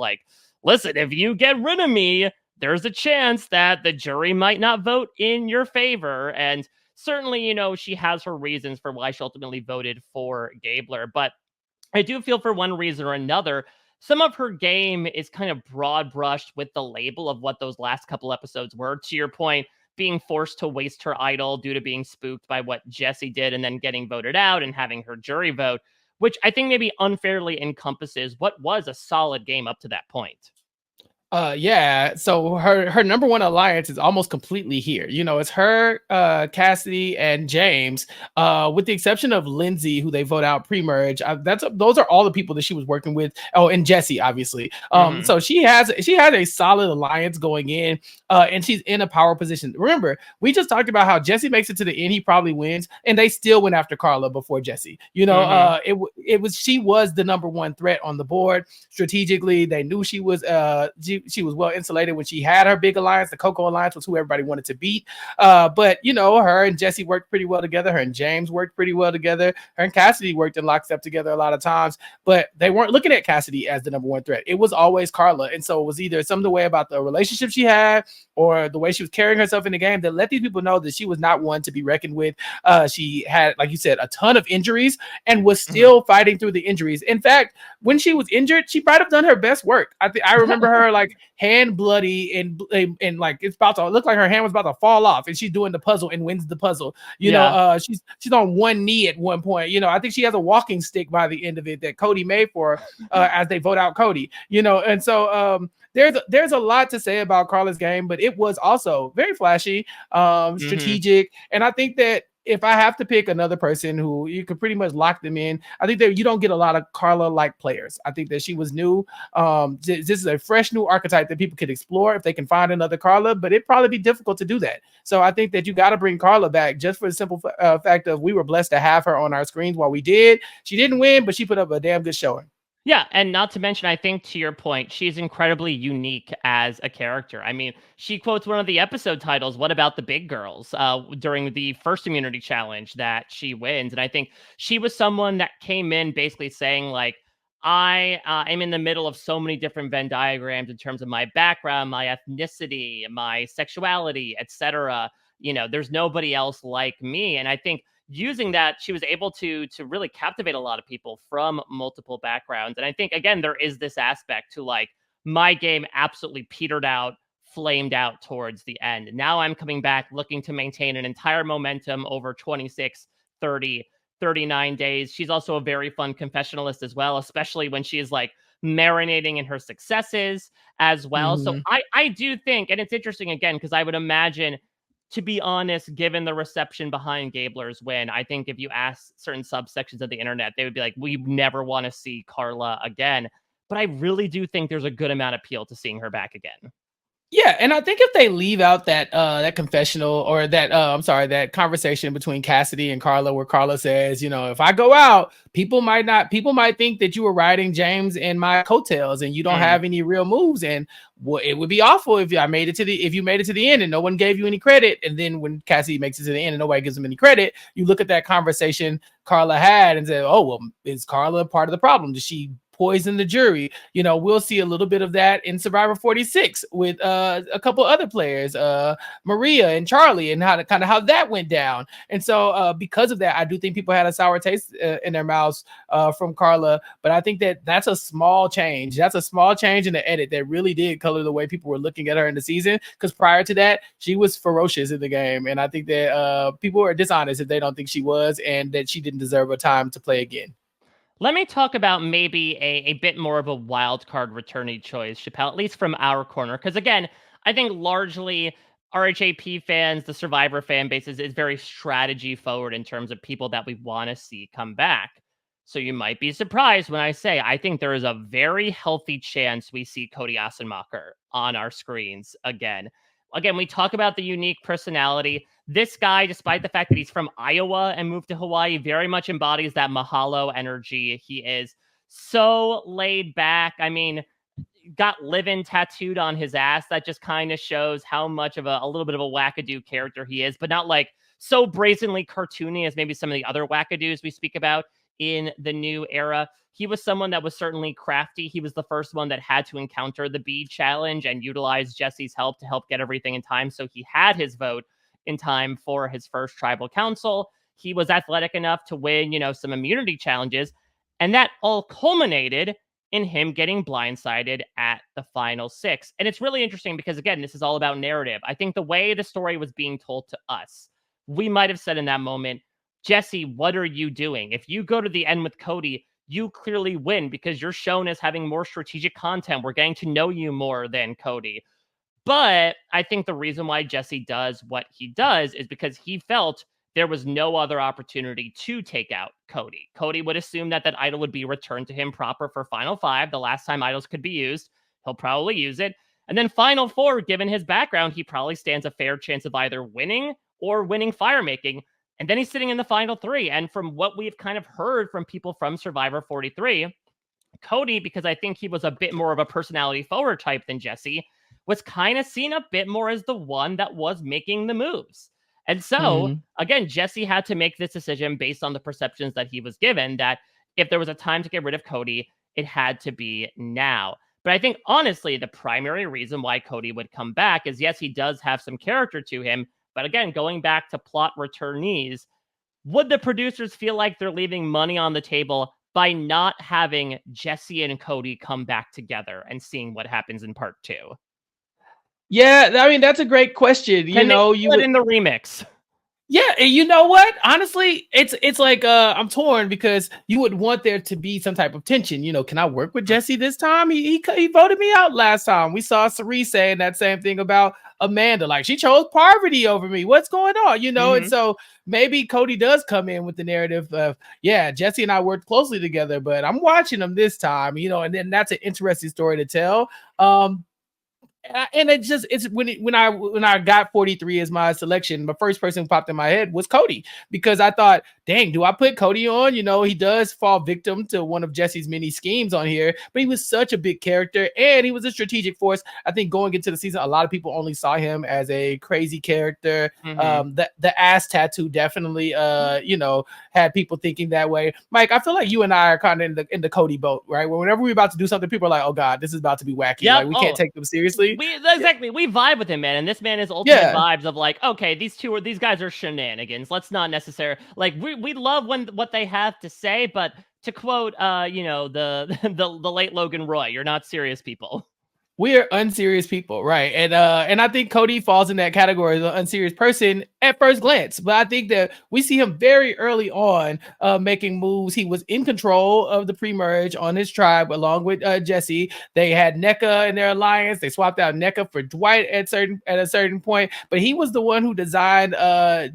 listen, if you get rid of me, there's a chance that the jury might not vote in your favor. And certainly, she has her reasons for why she ultimately voted for Gabler. But I do feel for one reason or another, some of her game is kind of broad brushed with the label of what those last couple episodes were. To your point, being forced to waste her idol due to being spooked by what Jesse did and then getting voted out and having her jury vote, which I think maybe unfairly encompasses what was a solid game up to that point. Yeah. So her number one alliance is almost completely here. You know, it's her, Cassidy, and James, with the exception of Lindsay, who they vote out pre-merge. Those are all the people that she was working with. Oh, and Jesse, obviously. So she has a solid alliance going in, and she's in a power position. Remember, we just talked about how Jesse makes it to the end, he probably wins, and they still went after Carla before Jesse. You know, she was the number one threat on the board strategically. They knew she was she was well insulated when she had her big alliance. The Coco alliance was who everybody wanted to beat. But you know, her and Jesse worked pretty well together. Her and James worked pretty well together. Her and Cassidy worked in lockstep together a lot of times. But they weren't looking at Cassidy as the number one threat. It was always Carla. And so it was either some of the way about the relationship she had or the way she was carrying herself in the game that let these people know that she was not one to be reckoned with. She had, like you said, a ton of injuries and was still fighting through the injuries. In fact, when she was injured, she might have done her best work. I remember her like hand bloody and like it's about to look like her hand was about to fall off, and she's doing the puzzle and wins the puzzle. You know, she's on one knee at one point. You know, I think she has a walking stick by the end of it that Cody made for her as they vote out Cody. You know, and so there's a lot to say about Carla's game, but it was also very flashy, strategic, and I think that if I have to pick another person who you could pretty much lock them in, I think that you don't get a lot of Carla-like players. I think that she was new. This is a fresh new archetype that people could explore if they can find another Carla, but it'd probably be difficult to do that. So I think that you got to bring Carla back just for the simple fact of we were blessed to have her on our screens while we did. She didn't win, but she put up a damn good showing. Yeah, and not to mention, I think to your point, she's incredibly unique as a character. I mean, she quotes one of the episode titles, "What about the big girls?" During the first immunity challenge that she wins, and I think she was someone that came in basically saying like, "I am in the middle of so many different Venn diagrams in terms of my background, my ethnicity, my sexuality, etc. You know, there's nobody else like me," and I think using that, she was able to really captivate a lot of people from multiple backgrounds. And I think again, there is this aspect to like my game absolutely petered out, flamed out towards the end. Now I'm coming back looking to maintain an entire momentum over 26, 30, 39 days. She's also a very fun confessionalist as well, especially when she is like marinating in her successes as well. So I do think, and it's interesting again, because I would imagine, to be honest, given the reception behind Gabler's win, I think if you ask certain subsections of the internet, they would be like, we never want to see Carla again. But I really do think there's a good amount of appeal to seeing her back again. Yeah, and I think if they leave out that confessional or that conversation between Cassidy and Carla, where Carla says, you know, if I go out, people might think that you were riding James in my coattails and you don't have any real moves. And it would be awful if you made it to the end and no one gave you any credit. And then when Cassidy makes it to the end and nobody gives him any credit, you look at that conversation Carla had and say, oh, well, is Carla part of the problem? Does she poison the jury? You know, we'll see a little bit of that in Survivor 46 with a couple other players, Maria and Charlie, and how that went down. And so because of that, I do think people had a sour taste in their mouths from Carla. But I think that that's a small change. That's a small change in the edit that really did color the way people were looking at her in the season. Because prior to that, she was ferocious in the game. And I think that people are dishonest if they don't think she was, and that she didn't deserve a time to play again. Let me talk about maybe a bit more of a wild card returnee choice, Chappell, at least from our corner. Because again, I think largely RHAP fans, the Survivor fan base is very strategy forward in terms of people that we want to see come back. So you might be surprised when I say I think there is a very healthy chance we see Cody Assenmacher on our screens again. Again, we talk about the unique personality. This guy, despite the fact that he's from Iowa and moved to Hawaii, very much embodies that Mahalo energy. He is so laid back. I mean, got living tattooed on his ass. That just kind of shows how much of a little bit of a wackadoo character he is, but not like so brazenly cartoony as maybe some of the other wackadoos we speak about in the new era. He was someone that was certainly crafty. He was the first one that had to encounter the bead challenge and utilize Jesse's help to help get everything in time. So he had his vote in time for his first tribal council. He was athletic enough to win, you know, some immunity challenges. And that all culminated in him getting blindsided at the final 6. And it's really interesting because, again, this is all about narrative. I think the way the story was being told to us, we might have said in that moment, Jesse, what are you doing? If you go to the end with Cody, you clearly win because you're shown as having more strategic content. We're getting to know you more than Cody. But I think the reason why Jesse does what he does is because he felt there was no other opportunity to take out Cody. Cody would assume that that idol would be returned to him proper for Final 5, the last time idols could be used. He'll probably use it. And then Final 4, given his background, he probably stands a fair chance of either winning or winning fire making. And then he's sitting in the Final 3. And from what we've kind of heard from people from Survivor 43, Cody, because I think he was a bit more of a personality forward type than Jesse, was kind of seen a bit more as the one that was making the moves. And so, again, Jesse had to make this decision based on the perceptions that he was given, that if there was a time to get rid of Cody, it had to be now. But I think, honestly, the primary reason why Cody would come back is, yes, he does have some character to him. But again, going back to plot returnees, would the producers feel like they're leaving money on the table by not having Jesse and Cody come back together and seeing what happens in part 2? Yeah, I mean, that's a great question. Can they put it in the remix? Yeah, and you know what? Honestly, it's like I'm torn because you would want there to be some type of tension. You know, can I work with Jesse this time? He voted me out last time. We saw Cerise saying that same thing about Amanda. Like, she chose Parvati over me. What's going on? You know, and so maybe Cody does come in with the narrative of, yeah, Jesse and I worked closely together, but I'm watching him this time. You know, and then that's an interesting story to tell. And it's when I got 43 as my selection, the first person who popped in my head was Cody, because I thought, dang, do I put Cody on? You know, he does fall victim to one of Jesse's many schemes on here, but he was such a big character and he was a strategic force. I think going into the season, a lot of people only saw him as a crazy character. The ass tattoo definitely had people thinking that way. Mike, I feel like you and I are kind of in the Cody boat, right? Whenever we're about to do something, people are like, oh God, this is about to be wacky. Yep. Like, we can't take them seriously. We vibe with him, man, and this man is ultimate vibes of like, okay, these guys are shenanigans. Let's not necessarily like we love what they have to say, but to quote the late Logan Roy, you're not serious people. We are unserious people, right? And I think Cody falls in that category as an unserious person at first glance. But I think that we see him very early on making moves. He was in control of the pre-merge on his tribe along with Jesse. They had NECA in their alliance. They swapped out NECA for Dwight at a certain point. But he was the one who designed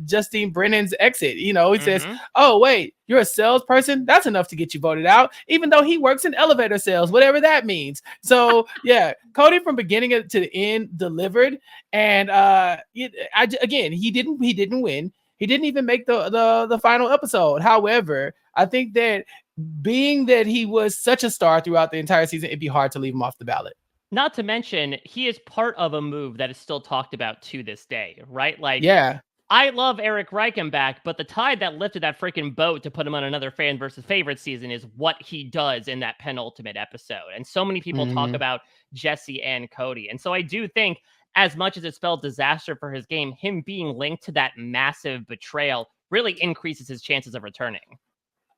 Justine Brennan's exit. You know, he says, "Oh wait, you're a salesperson? That's enough to get you voted out," even though he works in elevator sales, whatever that means. So yeah, Cody from beginning to the end delivered. And again, he didn't win. He didn't even make the final episode. However, I think that being that he was such a star throughout the entire season, it'd be hard to leave him off the ballot. Not to mention, he is part of a move that is still talked about to this day, right? Like, yeah. I love Eric Reichenbach, but the tide that lifted that freaking boat to put him on another fan versus favorite season is what he does in that penultimate episode. And so many people talk about Jesse and Cody. And so I do think, as much as it spelled disaster for his game, him being linked to that massive betrayal really increases his chances of returning.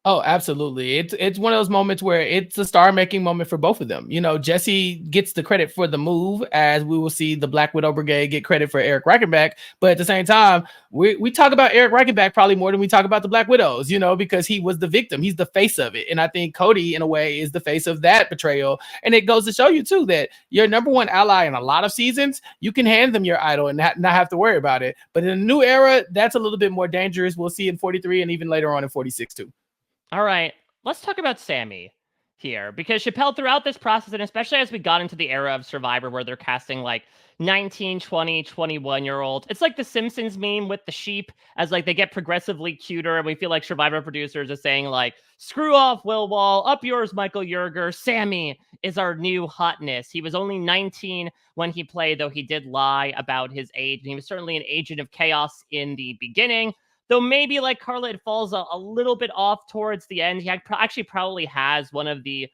Oh, absolutely. It's one of those moments where it's a star-making moment for both of them. You know, Jesse gets the credit for the move, as we will see the Black Widow Brigade get credit for Eric Reichenbach. But at the same time, we talk about Eric Reichenbach probably more than we talk about the Black Widows, you know, because he was the victim. He's the face of it. And I think Cody, in a way, is the face of that betrayal. And it goes to show you, too, that your number one ally in a lot of seasons, you can hand them your idol and not have to worry about it. But in a new era, that's a little bit more dangerous. We'll see in 43 and even later on in 46, too. All right, let's talk about Sami here, because Chappell, throughout this process, and especially as we got into the era of Survivor where they're casting like 19, 20, 21-year-olds, it's like the Simpsons meme with the sheep, as like they get progressively cuter, and we feel like Survivor producers are saying like, screw off Will Wall, up yours Michael Yerger, Sami is our new hotness. He was only 19 when he played, though he did lie about his age, and he was certainly an agent of chaos in the beginning. Though maybe like Carla, it falls a little bit off towards the end. He actually probably has one of the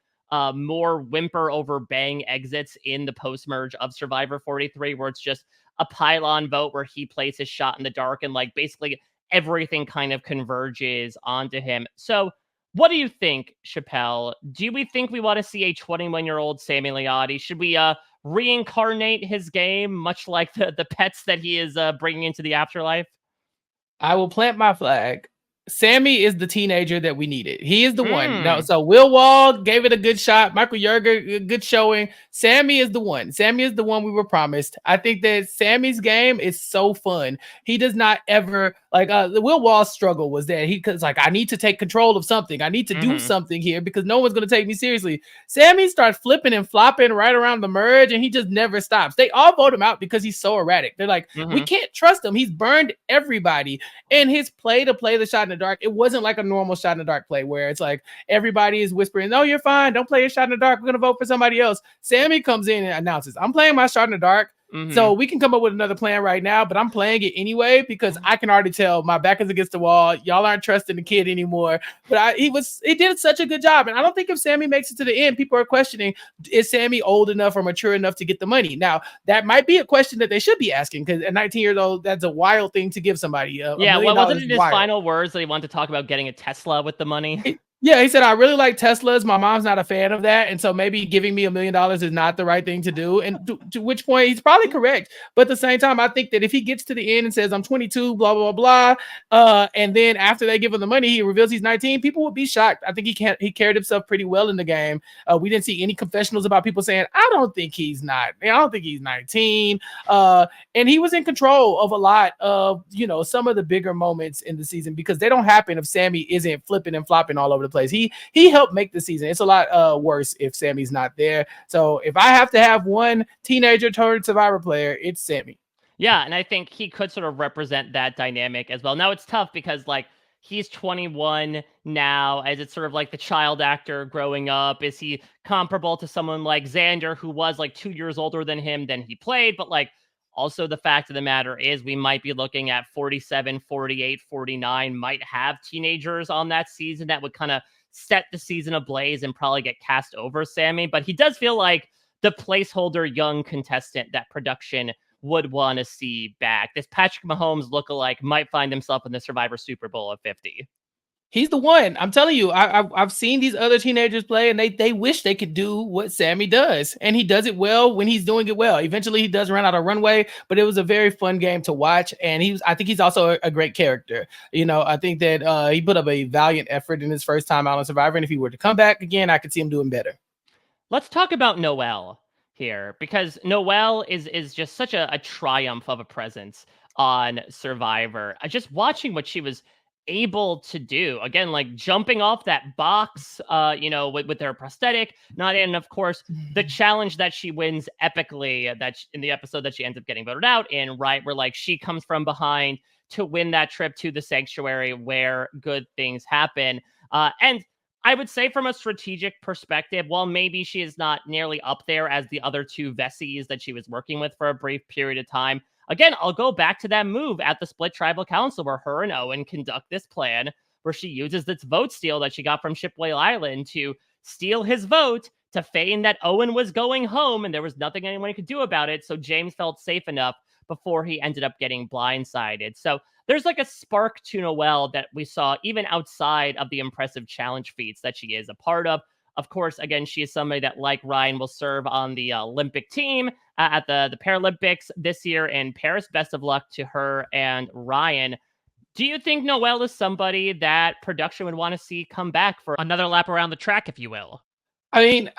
more whimper over bang exits in the post-merge of Survivor 43, where it's just a pylon vote where he plays his shot in the dark and like basically everything kind of converges onto him. So What do you think, Chappell? Do we think we want to see a 21-year-old Sami Liotti? Should we reincarnate his game, much like the pets that he is bringing into the afterlife? I will plant my flag. Sami is the teenager that we needed. He is the one. No, Mm. so Will Wall gave it a good shot. Michael Yerger, good showing. Sami is the one. Sami is the one we were promised. I think that Sami's game is so fun. He does not ever the Will Wall's struggle was that because I need to take control of something. I need to do something here because no one's going to take me seriously. Sami starts flipping and flopping right around the merge, and he just never stops. They all vote him out because he's so erratic. They're like, we can't trust him. He's burned everybody. And his play to play the shot in the dark, it wasn't like a normal shot in the dark play where it's like everybody is whispering, no, you're fine. Don't play your shot in the dark. We're going to vote for somebody else. Sami comes in and announces, I'm playing my shot in the dark. So we can come up with another plan right now, but I'm playing it anyway because I can already tell my back is against the wall. Y'all aren't trusting the kid anymore. But he did such a good job. And I don't think if Sami makes it to the end, people are questioning, is Sami old enough or mature enough to get the money? Now, that might be a question that they should be asking because at 19 years old, that's a wild thing to give somebody. Yeah, well, wasn't it his final words that he wanted to talk about getting a Tesla with the money? Yeah, he said, I really like Teslas. My mom's not a fan of that. And so maybe giving me $1 million is not the right thing to do. And to which point he's probably correct. But at the same time, I think that if he gets to the end and says, I'm 22, blah, blah, blah, and then after they give him the money, he reveals he's 19, people would be shocked. I think he carried himself pretty well in the game. We didn't see any confessionals about people saying, I don't think he's 19. And he was in control of a lot of, some of the bigger moments in the season because they don't happen if Sami isn't flipping and flopping all over the place. He helped make the season. It's a lot worse if Sami's not there. So if I have to have one teenager turned Survivor player, it's Sami. Yeah, and I think he could sort of represent that dynamic as well. Now it's tough because he's 21 now, as it's sort of like the child actor growing up. Is he comparable to someone like Xander, who was 2 years older than him than he played? But also the fact of the matter is we might be looking at 47, 48, 49, might have teenagers on that season that would kind of set the season ablaze and probably get cast over Sami. But he does feel like the placeholder young contestant that production would want to see back. This Patrick Mahomes lookalike might find himself in the Survivor Super Bowl of 50. He's the one. I'm telling you, I've seen these other teenagers play, and they wish they could do what Sami does, and he does it well when he's doing it well. Eventually, he does run out of runway, but it was a very fun game to watch, and I think he's also a great character. I think that he put up a valiant effort in his first time out on Survivor, and if he were to come back again, I could see him doing better. Let's talk about Noel here, because Noel is just such a triumph of a presence on Survivor. Just watching what she was able to do again, jumping off that box, with her prosthetic, and of course the challenge that she wins epically, in the episode that she ends up getting voted out in, right, where she comes from behind to win that trip to the sanctuary where good things happen. And I would say from a strategic perspective, while maybe she is not nearly up there as the other two Vessies that she was working with for a brief period of time, again, I'll go back to that move at the Split Tribal Council where her and Owen conduct this plan where she uses this vote steal that she got from Shipwhale Island to steal his vote to feign that Owen was going home and there was nothing anyone could do about it. So James felt safe enough before he ended up getting blindsided. So there's a spark to Noel that we saw even outside of the impressive challenge feats that she is a part of. Of course, again, she is somebody that, like Ryan, will serve on the Olympic team at the Paralympics this year in Paris. Best of luck to her and Ryan. Do you think Noel is somebody that production would want to see come back for another lap around the track, if you will? I mean,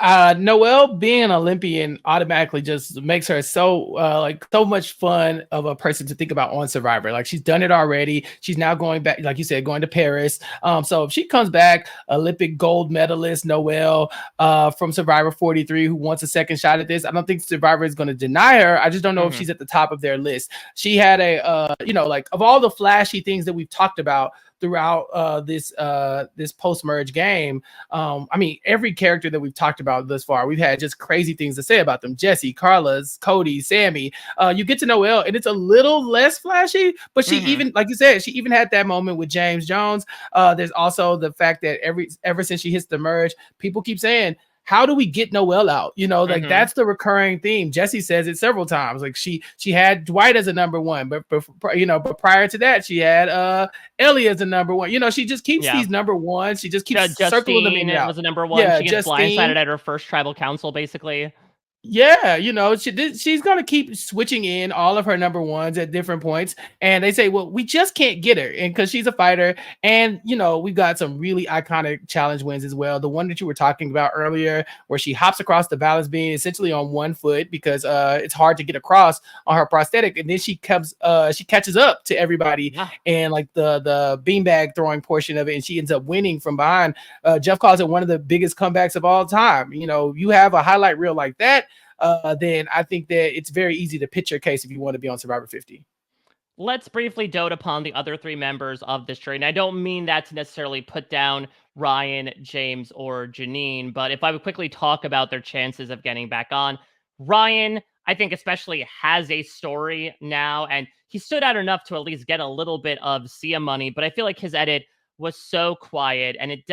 Noel being an Olympian automatically just makes her so much fun of a person to think about on Survivor. She's done it already. She's now going back, like you said, going to Paris. So if she comes back, Olympic gold medalist Noel from Survivor 43, who wants a second shot at this, I don't think Survivor is going to deny her. I just don't know if she's at the top of their list. She had of all the flashy things that we've talked about throughout this post-merge game. I mean, every character that we've talked about thus far, we've had just crazy things to say about them. Jesse, Carla, Cody, Sami. You get to Noel, and it's a little less flashy, but she even, like you said, she even had that moment with James Jones. There's also the fact that ever since she hits the merge, people keep saying, how do we get Noel out? Like Mm-hmm. that's the recurring theme. Jesse says it several times. Like she had Dwight as a number one, but prior to that, she had Ellie as a number one. She just keeps Yeah. these number ones. She just keeps circling them in and Justine out. was the number one. Yeah, She gets Justine. blindsided at her first tribal council, basically. Yeah, she's gonna keep switching in all of her number ones at different points, and they say, "Well, we just can't get her," and because she's a fighter, and we've got some really iconic challenge wins as well. The one that you were talking about earlier, where she hops across the balance beam essentially on one foot because it's hard to get across on her prosthetic, and then she catches up to everybody Yeah. and like the beanbag throwing portion of it, and she ends up winning from behind. Jeff calls it one of the biggest comebacks of all time. You have a highlight reel like that. Then I think that it's very easy to pitch your case if you want to be on Survivor 50. Let's briefly dote upon the other three members of this jury. And I don't mean that to necessarily put down Ryan, James, or Janine, but if I would quickly talk about their chances of getting back on, Ryan, I think especially has a story now, and he stood out enough to at least get a little bit of Sia money, but I feel like his edit was so quiet, and it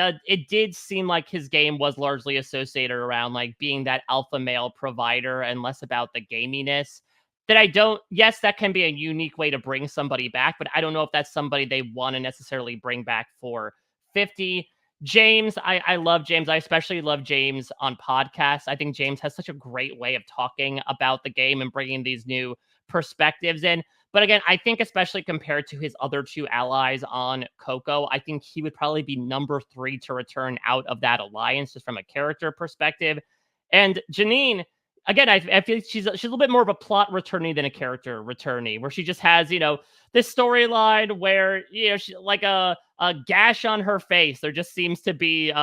did seem like his game was largely associated around like being that alpha male provider and less about the gaminess that I don't. Yes, that can be a unique way to bring somebody back, but I don't know if that's somebody they want to necessarily bring back for 50. James, I love James. I especially love James on podcasts. I think James has such a great way of talking about the game and bringing these new perspectives in. But again, I think especially compared to his other two allies on Coco, I think he would probably be number 3 to return out of that alliance just from a character perspective. And Janine, again, I feel like she's a little bit more of a plot returnee than a character returnee, where she just has, this storyline where, she like a gash on her face. There just seems to be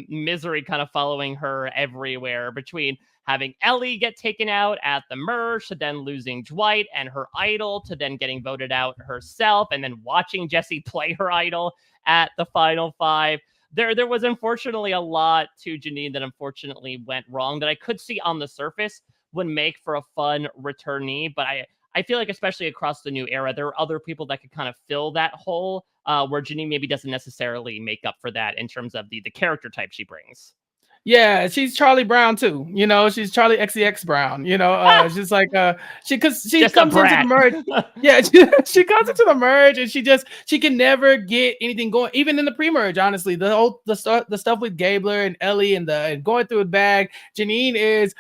misery kind of following her everywhere, between having Ellie get taken out at the merge, to then losing Dwight and her idol, to then getting voted out herself, and then watching Jesse play her idol at the final 5. There was unfortunately a lot to Janine that unfortunately went wrong that I could see on the surface would make for a fun returnee, but I feel like especially across the new era, there are other people that could kind of fill that hole, where Janine maybe doesn't necessarily make up for that in terms of the character type she brings. Yeah, she's Charlie Brown too. She's Charlie XCX Brown. It's just like because she Just a comes into the brat. merge. Yeah, she comes into the merge and she can never get anything going. Even in the pre-merge, honestly, the stuff with Gabler and Ellie and going through a bag. Janine is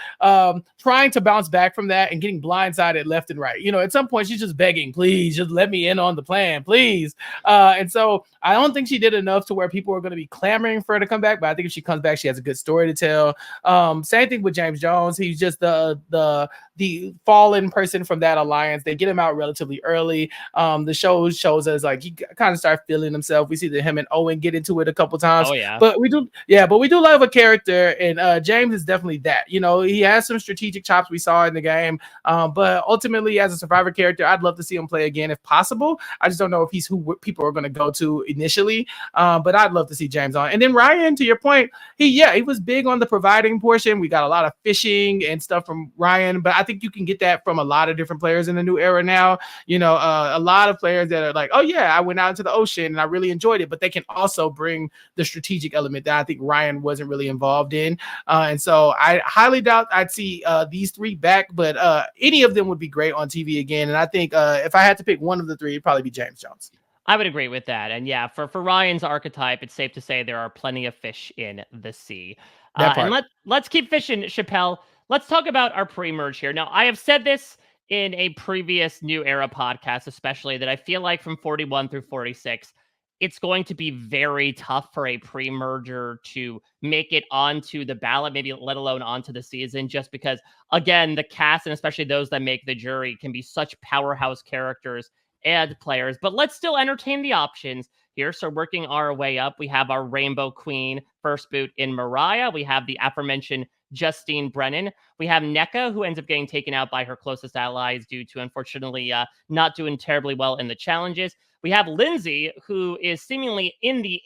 trying to bounce back from that and getting blindsided left and right. At some point she's just begging, please, just let me in on the plan, please. And so I don't think she did enough to where people are going to be clamoring for her to come back. But I think if she comes back, she has a good story to tell. Same thing with James Jones. He's just the fallen person from that alliance. They get him out relatively early. The show shows us like he kind of starts feeling himself. We see that him and Owen get into it a couple times. Oh yeah. But we do love a character, and James is definitely that. He has some strategic chops we saw in the game. But ultimately, as a Survivor character, I'd love to see him play again if possible. I just don't know if he's who people are going to go to initially. But I'd love to see James on. And then Ryan, to your point, he was big on the providing portion. We got a lot of fishing and stuff from Ryan, but I think you can get that from a lot of different players in the new era now. A lot of players that are like, oh yeah, I went out into the ocean and I really enjoyed it, but they can also bring the strategic element that I think Ryan wasn't really involved in. And so I highly doubt I'd see these 3 back, but any of them would be great on TV again. And I think if I had to pick one of the 3, it'd probably be James Jones. I would agree with that. And yeah, for Ryan's archetype, it's safe to say there are plenty of fish in the sea. And let's keep fishing, Chappell. Let's talk about our pre-merge here. Now, I have said this in a previous New Era podcast, especially, that I feel like from 41 through 46, it's going to be very tough for a pre-merger to make it onto the ballot, maybe let alone onto the season, just because, again, the cast, and especially those that make the jury, can be such powerhouse characters and players. But let's still entertain the options here. So working our way up, we have our Rainbow Queen first boot in Mariah. We have the aforementioned Justine Brennan. We have NECA, who ends up getting taken out by her closest allies due to, unfortunately, not doing terribly well in the challenges. We have Lindsay, who is seemingly in the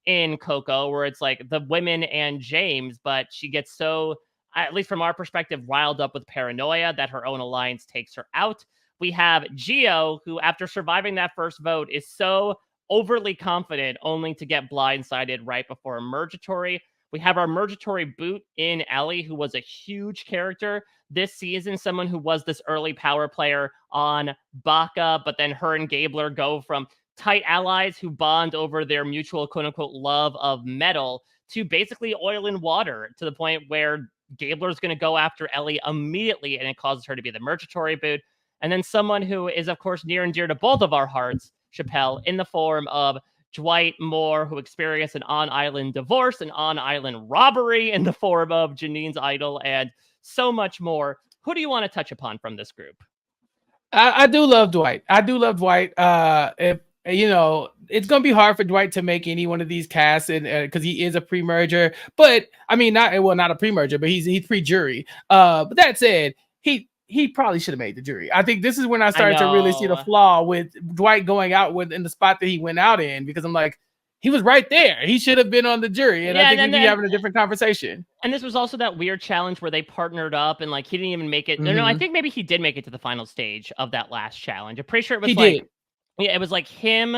in Coco, where it's like the women and James, but she gets so, at least from our perspective, riled up with paranoia that her own alliance takes her out. We have Gio, who, after surviving that first vote, is so overly confident only to get blindsided right before Emergatory. We have our Mergatory boot in Ellie, who was a huge character this season, someone who was this early power player on Baka, but then her and Gabler go from tight allies who bond over their mutual quote unquote love of metal to basically oil and water, to the point where Gabler's going to go after Ellie immediately, and it causes her to be the Mergatory boot. And then someone who is, of course, near and dear to both of our hearts, Chappell, in the form of Dwight Moore, who experienced an on-island divorce, an on-island robbery in the form of Janine's idol, and so much more. Who do you want to touch upon from this group? I do love Dwight. I do love Dwight. If you know, it's gonna be hard for Dwight to make any one of these casts, and because he is a pre-merger. But I mean, not a pre-merger, but he's pre-jury. But that said, he probably should have made the jury. I think this is when I started to really see the flaw with Dwight going out with in the spot that he went out in, because I'm like, he was right there. He should have been on the jury, and I think we'd be having a different conversation. And this was also that weird challenge where they partnered up, and like he didn't even make it. No, I think maybe he did make it to the final stage of that last challenge. I'm pretty sure it was yeah, it was like him,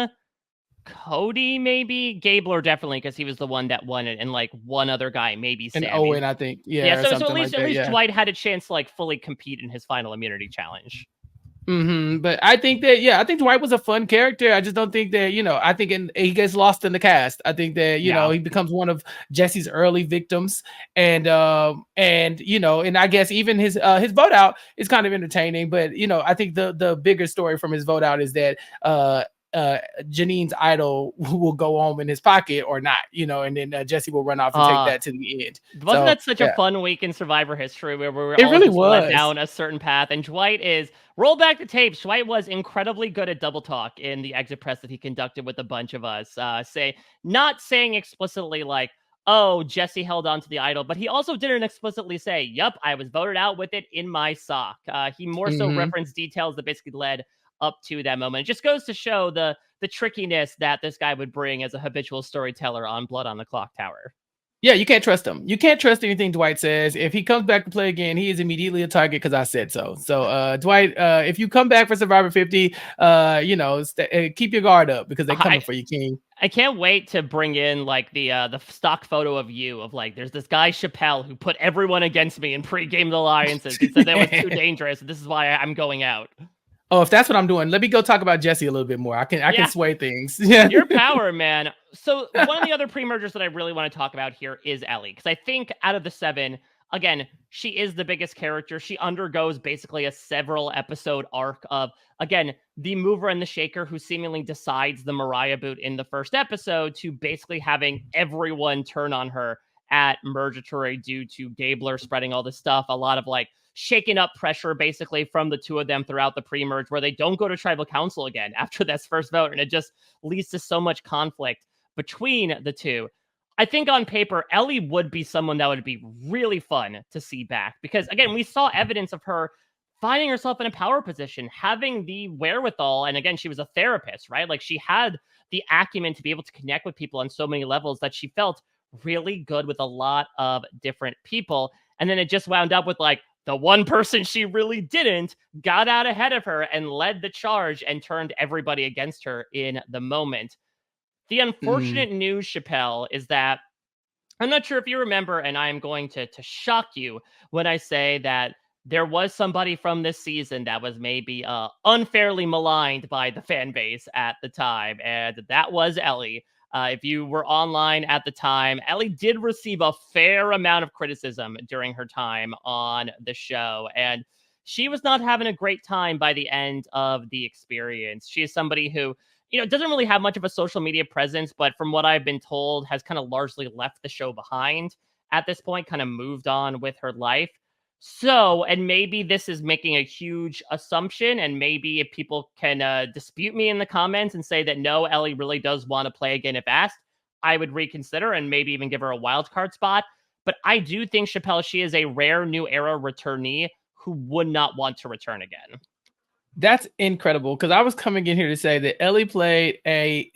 Cody, maybe Gabler, definitely, because he was the one that won it, and like one other guy, maybe Sami. And Owen, I think. Yeah. So at least Dwight had a chance to like fully compete in his final immunity challenge. But I think that, I think Dwight was a fun character. I just don't think that, I think he gets lost in the cast. I think that, he becomes one of Jesse's early victims, and I guess even his vote out is kind of entertaining, but I think the bigger story from his vote out is that Janine's idol will go home in his pocket or not, and then Jesse will run off and take that to the end. Wasn't that such a fun week in Survivor history where we were all really led down a certain path? And Dwight roll back the tapes. Dwight was incredibly good at double talk in the exit press that he conducted with a bunch of us. Not saying explicitly like, oh, Jesse held on to the idol, but he also didn't explicitly say, yup, I was voted out with it in my sock. He more so referenced details that basically led up to that moment. It just goes to show the trickiness that this guy would bring as a habitual storyteller on Blood on the Clock Tower. Yeah, you can't trust him. You can't trust anything Dwight says. If he comes back to play again, he is immediately a target because I said so. So, Dwight, if you come back for Survivor 50, keep your guard up because they're coming for you, King. I can't wait to bring in like the stock photo of you of like, there's this guy Chappell who put everyone against me in pre-game alliances. He said that was too dangerous. This is why I'm going out. Oh, if that's what I'm doing, let me go talk about Jesse a little bit more. I can sway things. Yeah, your power, man. So one of the other pre-mergers that I really want to talk about here is Ellie, because I think out of the 7, again, she is the biggest character. She undergoes basically a several episode arc of, again, the mover and the shaker who seemingly decides the Mariah boot in the first episode to basically having everyone turn on her at Mergatory due to Gabler spreading all this stuff. A lot of like shaking up pressure basically from the two of them throughout the pre-merge, where they don't go to tribal council again after this first vote, and it just leads to so much conflict between the two. I think on paper, Ellie would be someone that would be really fun to see back, because again, we saw evidence of her finding herself in a power position, having the wherewithal, and again, she was a therapist, right? Like she had the acumen to be able to connect with people on so many levels that she felt really good with a lot of different people. And then it just wound up with like, the one person she really didn't got out ahead of her and led the charge and turned everybody against her in the moment. The unfortunate news, Chappell, is that I'm not sure if you remember, and I am going to shock you when I say that there was somebody from this season that was maybe unfairly maligned by the fan base at the time, and that was Ellie. If you were online at the time, Ellie did receive a fair amount of criticism during her time on the show, and she was not having a great time by the end of the experience. She is somebody who, doesn't really have much of a social media presence, but from what I've been told, has kind of largely left the show behind at this point, kind of moved on with her life. So, and maybe this is making a huge assumption, and maybe if people can dispute me in the comments and say that no, Ellie really does want to play again if asked, I would reconsider and maybe even give her a wild card spot. But I do think, Chappell, she is a rare new era returnee who would not want to return again. That's incredible, because I was coming in here to say that Ellie played a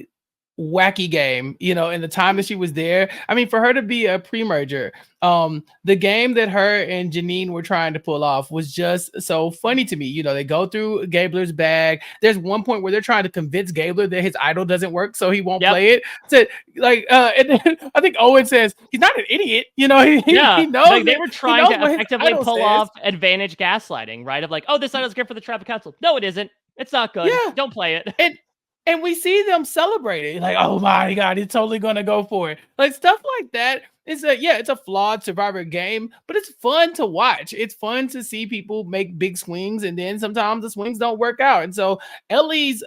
wacky game, you know, in the time that she was there. I mean, for her to be a pre-merger, the game that her and Janine were trying to pull off was just so funny to me. You know, they go through Gabler's bag. There's one point where they're trying to convince Gabler that his idol doesn't work, so he won't play it. So, like, and then I think Owen says he's not an idiot. You know, he knows like they were trying to effectively pull says. off advantage gaslighting, right? Of like, oh, this idol's good for the tribal council. No, it isn't. It's not good. Yeah. Don't play it. And we see them celebrating, like, oh my God, he's totally gonna go for it. Like stuff like that. It's a flawed Survivor game, but it's fun to watch. It's fun to see people make big swings, and then sometimes the swings don't work out. And so Ellie's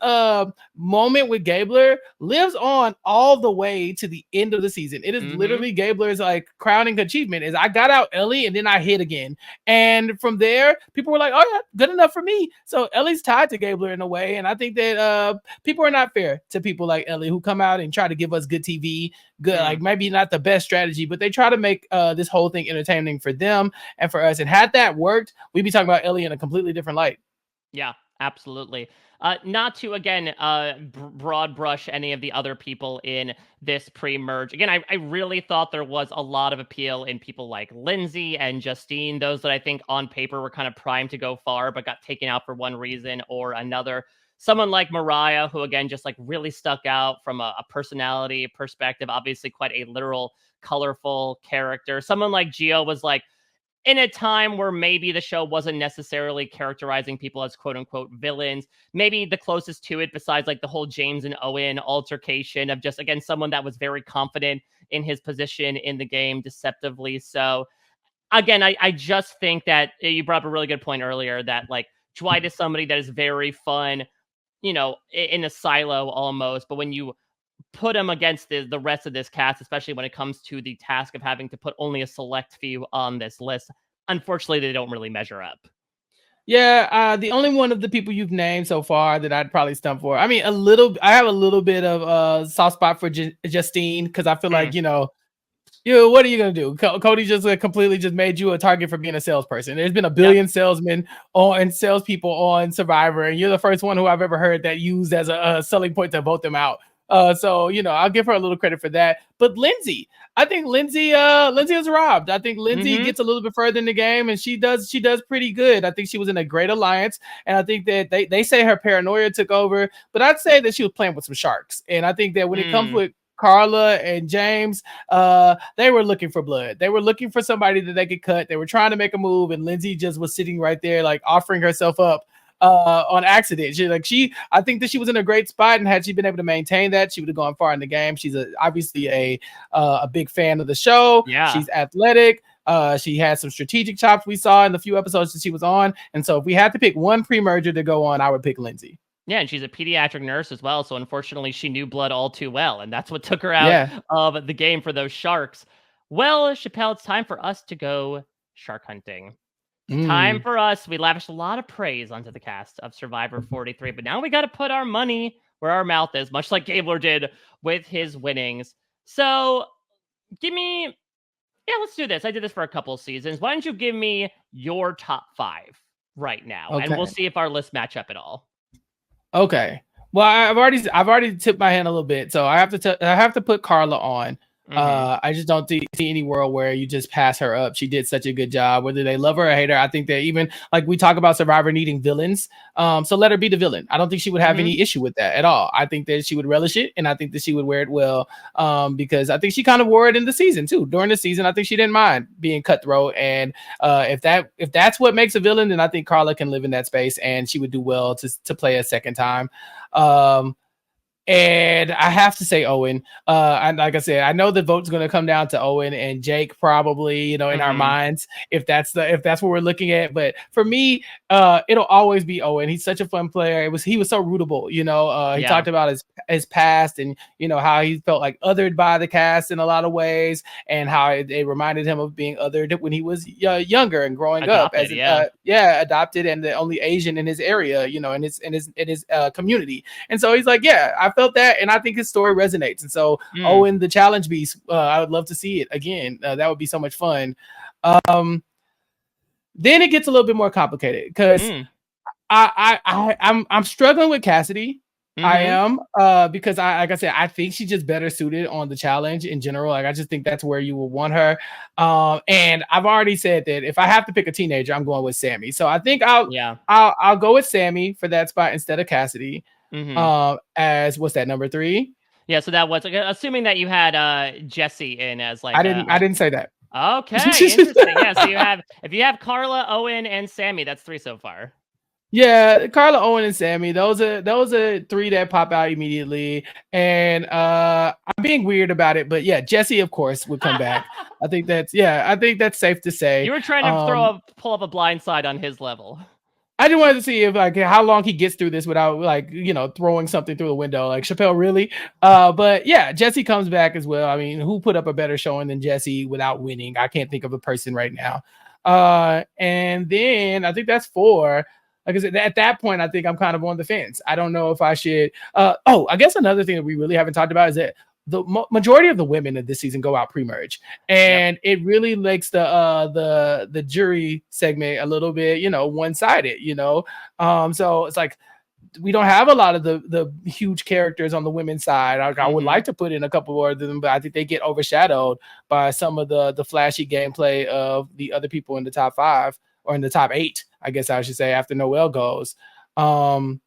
moment with Gabler lives on all the way to the end of the season. It is literally Gabler's like crowning achievement is I got out Ellie and then I hit again. And from there, people were like, oh yeah, good enough for me. So Ellie's tied to Gabler in a way. And I think that people are not fair to people like Ellie who come out and try to give us good TV, good, like maybe not the best strategy, but they try to make this whole thing entertaining for them and for us. And had that worked, we'd be talking about Ellie in a completely different light. Yeah, absolutely. Not to, again, broad brush any of the other people in this pre-merge. Again, I really thought there was a lot of appeal in people like Lindsay and Justine, those that I think on paper were kind of primed to go far, but got taken out for one reason or another. Someone like Mariah, who, again, just like really stuck out from a personality perspective, obviously quite a literal, colorful character. Someone like Gio was like, in a time where maybe the show wasn't necessarily characterizing people as quote unquote villains, maybe the closest to it besides like the whole James and Owen altercation of just, again, someone that was very confident in his position in the game deceptively. So again, I just think that you brought up a really good point earlier that like Dwight is somebody that is very fun, you know, in a silo almost, but when you put him against the rest of this cast, especially when it comes to the task of having to put only a select few on this list, unfortunately, they don't really measure up. Yeah, the only one of the people you've named so far that I'd probably stump for. I mean, I have a little bit of soft spot for Justine because I feel like, you know, what are you gonna do? Cody just completely just made you a target for being a salesperson. There's been a billion salesmen and salespeople on Survivor, and you're the first one who I've ever heard that used as a selling point to vote them out. So you know, I'll give her a little credit for that. But Lindsay, I think Lindsay was robbed. I think Lindsay gets a little bit further in the game, and she does pretty good. I think she was in a great alliance, and I think that they say her paranoia took over, but I'd say that she was playing with some sharks. And I think that when it comes with Carla and James, they were looking for blood. They were looking for somebody that they could cut. They were trying to make a move, and Lindsay just was sitting right there, like offering herself up on accident. I think that she was in a great spot, and had she been able to maintain that, she would have gone far in the game. She's obviously a big fan of the show. Yeah, she's athletic. She had some strategic chops we saw in the few episodes that she was on. And so if we had to pick one pre-merger to go on, I would pick Lindsay. Yeah, and she's a pediatric nurse as well, so unfortunately she knew blood all too well, and that's what took her out of the game for those sharks. Well, Chappell, it's time for us to go shark hunting. Time for us. We lavished a lot of praise onto the cast of Survivor 43, but now we got to put our money where our mouth is, much like Gabler did with his winnings. So let's do this. I did this for a couple of seasons. Why don't you give me your top 5 right now, and we'll see if our lists match up at all. Okay. Well, I've already tipped my hand a little bit, so I have to put Carla on. I just don't see any world where you just pass her up. She did such a good job, whether they love her or hate her. I think that even like we talk about Survivor needing villains, so let her be the villain. I don't think she would have any issue with that at all. I think that she would relish it, and I think that she would wear it well, because I think she kind of wore it in the season too. During the season, I think she didn't mind being cutthroat, and if that's what makes a villain, then I think Carla can live in that space, and she would do well to play a second time. And I have to say Owen. And like I said, I know the vote's going to come down to Owen and Jake, probably, you know, in our minds, if that's what we're looking at. But for me, it'll always be Owen. He's such a fun player. He was so rootable, you know. He talked about his past, and you know how he felt like othered by the cast in a lot of ways, and how it reminded him of being othered when he was younger and growing up as adopted and the only Asian in his area, you know, in his community. And so he's like, I felt that, and I think his story resonates. And so Owen, the challenge beast, I would love to see it again. That would be so much fun. Then it gets a little bit more complicated because I'm struggling with Cassidy. I am, because like I said, I think she's just better suited on the challenge in general. Like I just think that's where you will want her. And I've already said that if I have to pick a teenager, I'm going with Sami. So I think I'll go with Sami for that spot instead of Cassidy. As what's that, number 3? Yeah, so that was assuming that you had Jesse in as like I didn't say that. Okay, interesting. Yeah, so if you have Carla, Owen, and Sami, that's 3 so far. Yeah, Carla, Owen, and Sami. Those are 3 that pop out immediately. And I'm being weird about it, but yeah, Jesse, of course, would come back. I think that's safe to say. You were trying to pull up a blind side on his level. I just wanted to see if like how long he gets through this without like throwing something through the window. Like Chappell, really? But yeah, Jesse comes back as well. I mean, who put up a better showing than Jesse without winning? I can't think of a person right now. And then I think that's 4. Like I said, at that point, I think I'm kind of on the fence. I don't know if I should. I guess another thing that we really haven't talked about is that the majority of the women of this season go out pre-merge, and it really makes the jury segment a little bit one-sided. So it's like we don't have a lot of the huge characters on the women's side. I would like to put in a couple more of them, but I think they get overshadowed by some of the flashy gameplay of the other people in the top 5 or in the top 8, I guess I should say, after Noel goes. So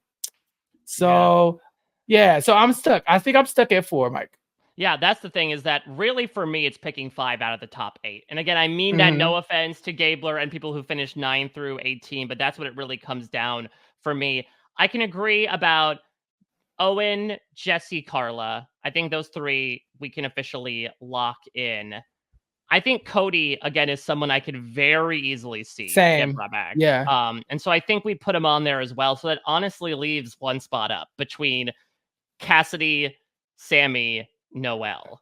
I'm stuck. I think I'm stuck at 4, Mike. Yeah, that's the thing is that really for me, it's picking 5 out of the top 8. And again, I mean that no offense to Gabler and people who finished 9 through 18, but that's what it really comes down for me. I can agree about Owen, Jesse, Carla. I think those 3 we can officially lock in. I think Cody, again, is someone I could very easily see get brought back. Yeah. And so I think we put him on there as well. So that honestly leaves 1 spot up between Cassidy, Sami, Noel.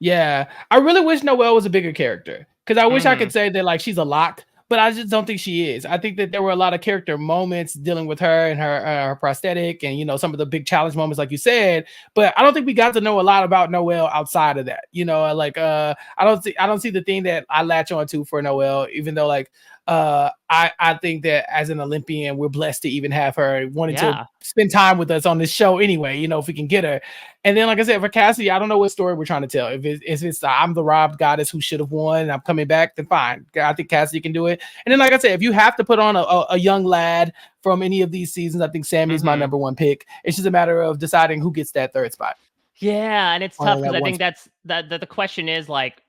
Yeah. I really wish Noel was a bigger character because I wish I could say that like she's a lock, but I just don't think she is. I think that there were a lot of character moments dealing with her and her prosthetic and, some of the big challenge moments, like you said, but I don't think we got to know a lot about Noel outside of that. I don't see the thing that I latch onto for Noel, even though like, I think that as an Olympian, we're blessed to even have her wanting to spend time with us on this show anyway, if we can get her. And then, like I said, for Cassidy, I don't know what story we're trying to tell. If it's I'm the robbed goddess who should have won and I'm coming back, then fine. I think Cassidy can do it. And then, like I said, if you have to put on a young lad from any of these seasons, I think Sami's my number 1 pick. It's just a matter of deciding who gets that 3rd spot. Yeah, and it's tough because I think that's the question is like,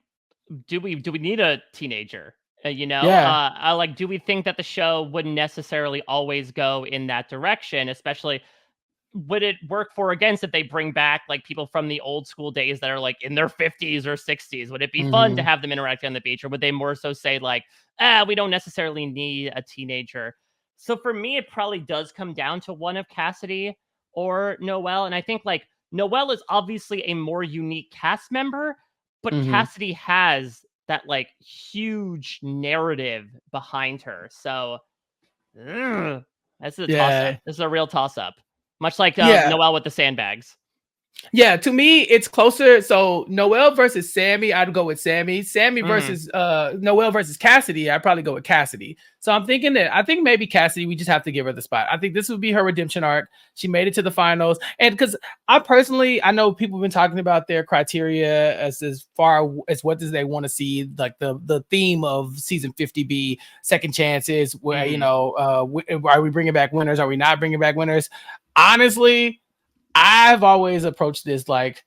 do we need a teenager? Like, do we think that the show wouldn't necessarily always go in that direction? Especially, would it work for against if they bring back like people from the old school days that are like in their 50s or 60s? Would it be fun to have them interact on the beach, or would they more so say like, we don't necessarily need a teenager? So for me, it probably does come down to one of Cassidy or Noel, and I think like Noel is obviously a more unique cast member, but Cassidy has that like huge narrative behind her. So that's a toss-up. This is a real toss-up. Much like Noel with the sandbags. Yeah, to me, it's closer. So Noel versus Sami, I'd go with Sami. Sami versus Noel versus Cassidy, I'd probably go with Cassidy. So I think maybe Cassidy, we just have to give her the spot. I think this would be her redemption arc. She made it to the finals. And because I know people have been talking about their criteria as far as what does they want to see, like the theme of season 50 be second chances, where, are we bringing back winners? Are we not bringing back winners? Honestly, I've always approached this like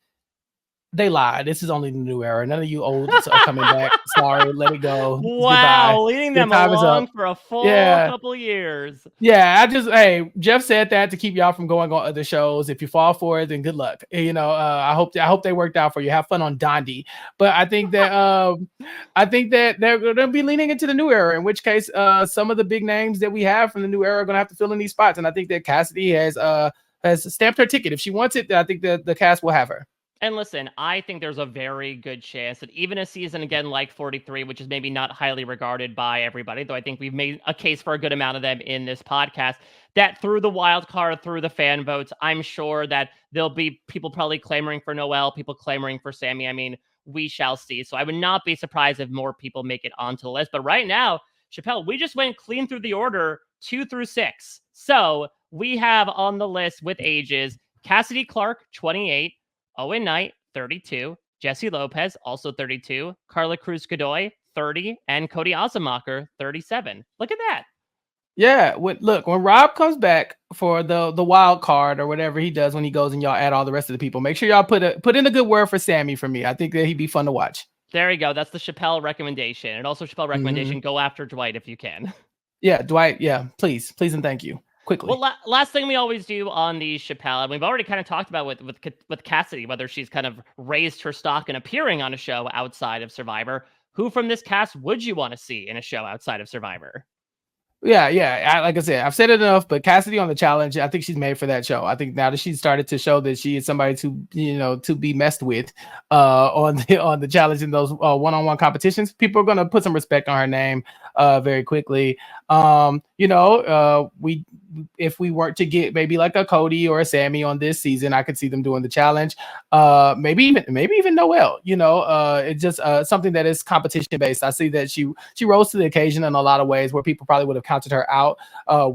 they lied. This is only the new era. None of you olds are coming back. Sorry, let it go. Wow, Goodbye. leading them along for a full couple years. Yeah, Jeff said that to keep y'all from going on other shows. If you fall for it, then good luck. I hope they worked out for you. Have fun on Dondi. But I think that they're gonna be leaning into the new era. In which case, some of the big names that we have from the new era are gonna have to fill in these spots. And I think that Cassidy has stamped her ticket. If she wants it, then I think the cast will have her. And listen, I think there's a very good chance that even a season, again, like 43, which is maybe not highly regarded by everybody, though I think we've made a case for a good amount of them in this podcast, that through the wild card, through the fan votes, I'm sure that there'll be people probably clamoring for Noel, people clamoring for Sami. I mean, we shall see. So I would not be surprised if more people make it onto the list. But right now, Chappell, we just went clean through the order 2 through 6. So we have on the list with ages Cassidy Clark, 28. Owen Knight, 32. Jesse Lopez, also 32. Carla Cruz Godoy, 30. And Cody Osamacher, 37. Look at that. Yeah, when Rob comes back for the wild card or whatever he does when he goes and y'all add all the rest of the people, make sure y'all put in a good word for Sami for me. I think that he'd be fun to watch. There you go. That's the Chappell recommendation. And also Chappell recommendation, go after Dwight if you can. Yeah, Dwight, yeah, please and thank you. Quickly. Well, last thing we always do on the Chappelle, and we've already kind of talked about with Cassidy, whether she's kind of raised her stock in appearing on a show outside of Survivor. Who from this cast would you want to see in a show outside of Survivor? Yeah. Like I said, I've said it enough, but Cassidy on the challenge, I think she's made for that show. I think now that she's started to show that she is somebody to be messed with on the challenge in those one-on-one competitions, people are going to put some respect on her name very quickly. If we weren't to get maybe like a Cody or a Sami on this season, I could see them doing the challenge. Maybe even Noel. It's just something that is competition based. I see that she rose to the occasion in a lot of ways where people probably would have counted her out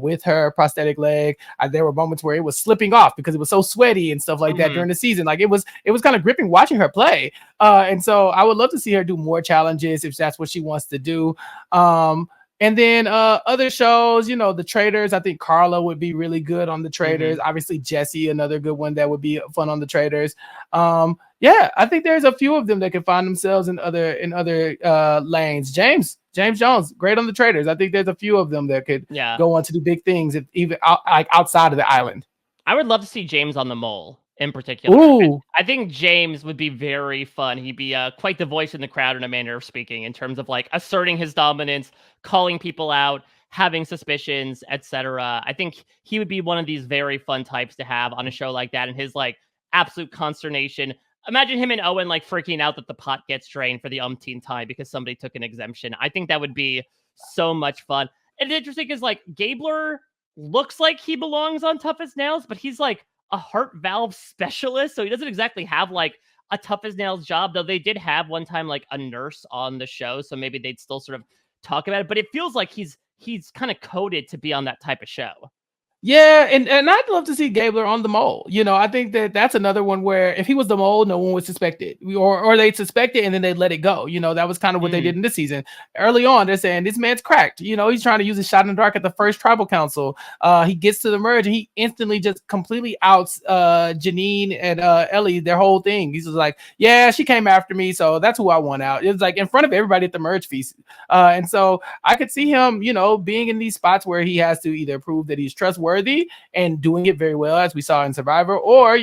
with her prosthetic leg. There were moments where it was slipping off because it was so sweaty and stuff like that during the season. Like it was kind of gripping watching her play. And so I would love to see her do more challenges if that's what she wants to do. And then other shows, the Traders. I think Carla would be really good on the Traders. Obviously, Jesse, another good one that would be fun on the Traders. I think there's a few of them that can find themselves in other lanes. James Jones, great on the Traders. I think there's a few of them that could go on to do big things, even outside of the island. I would love to see James on the Mole in particular. I think James would be very fun. He'd be quite the voice in the crowd in a manner of speaking in terms of like asserting his dominance, calling people out, having suspicions, etc. I think he would be one of these very fun types to have on a show like that, and his like absolute consternation. Imagine him and Owen like freaking out that the pot gets drained for the umpteenth time because somebody took an exemption. I think that would be so much fun. And it's interesting because like Gabler looks like he belongs on Tough as Nails, but he's like a heart valve specialist, so he doesn't exactly have like a Tough as Nails job, though they did have one time like a nurse on the show, so maybe they'd still sort of talk about it, but it feels like he's kind of coded to be on that type of show. Yeah, and I'd love to see Gabler on the Mole. I think that's another one where if he was the Mole, no one would suspect it, or they'd suspect it and then they'd let it go. That was kind of what they did in this season. Early on, they're saying this man's cracked. He's trying to use his shot in the dark at the first tribal council. He gets to the merge and he instantly just completely outs Janine and Ellie, their whole thing. He's just like, yeah, she came after me, so that's who I want out. It was like in front of everybody at the merge feast. And so I could see him, being in these spots where he has to either prove that he's trustworthy and doing it very well, as we saw in Survivor, or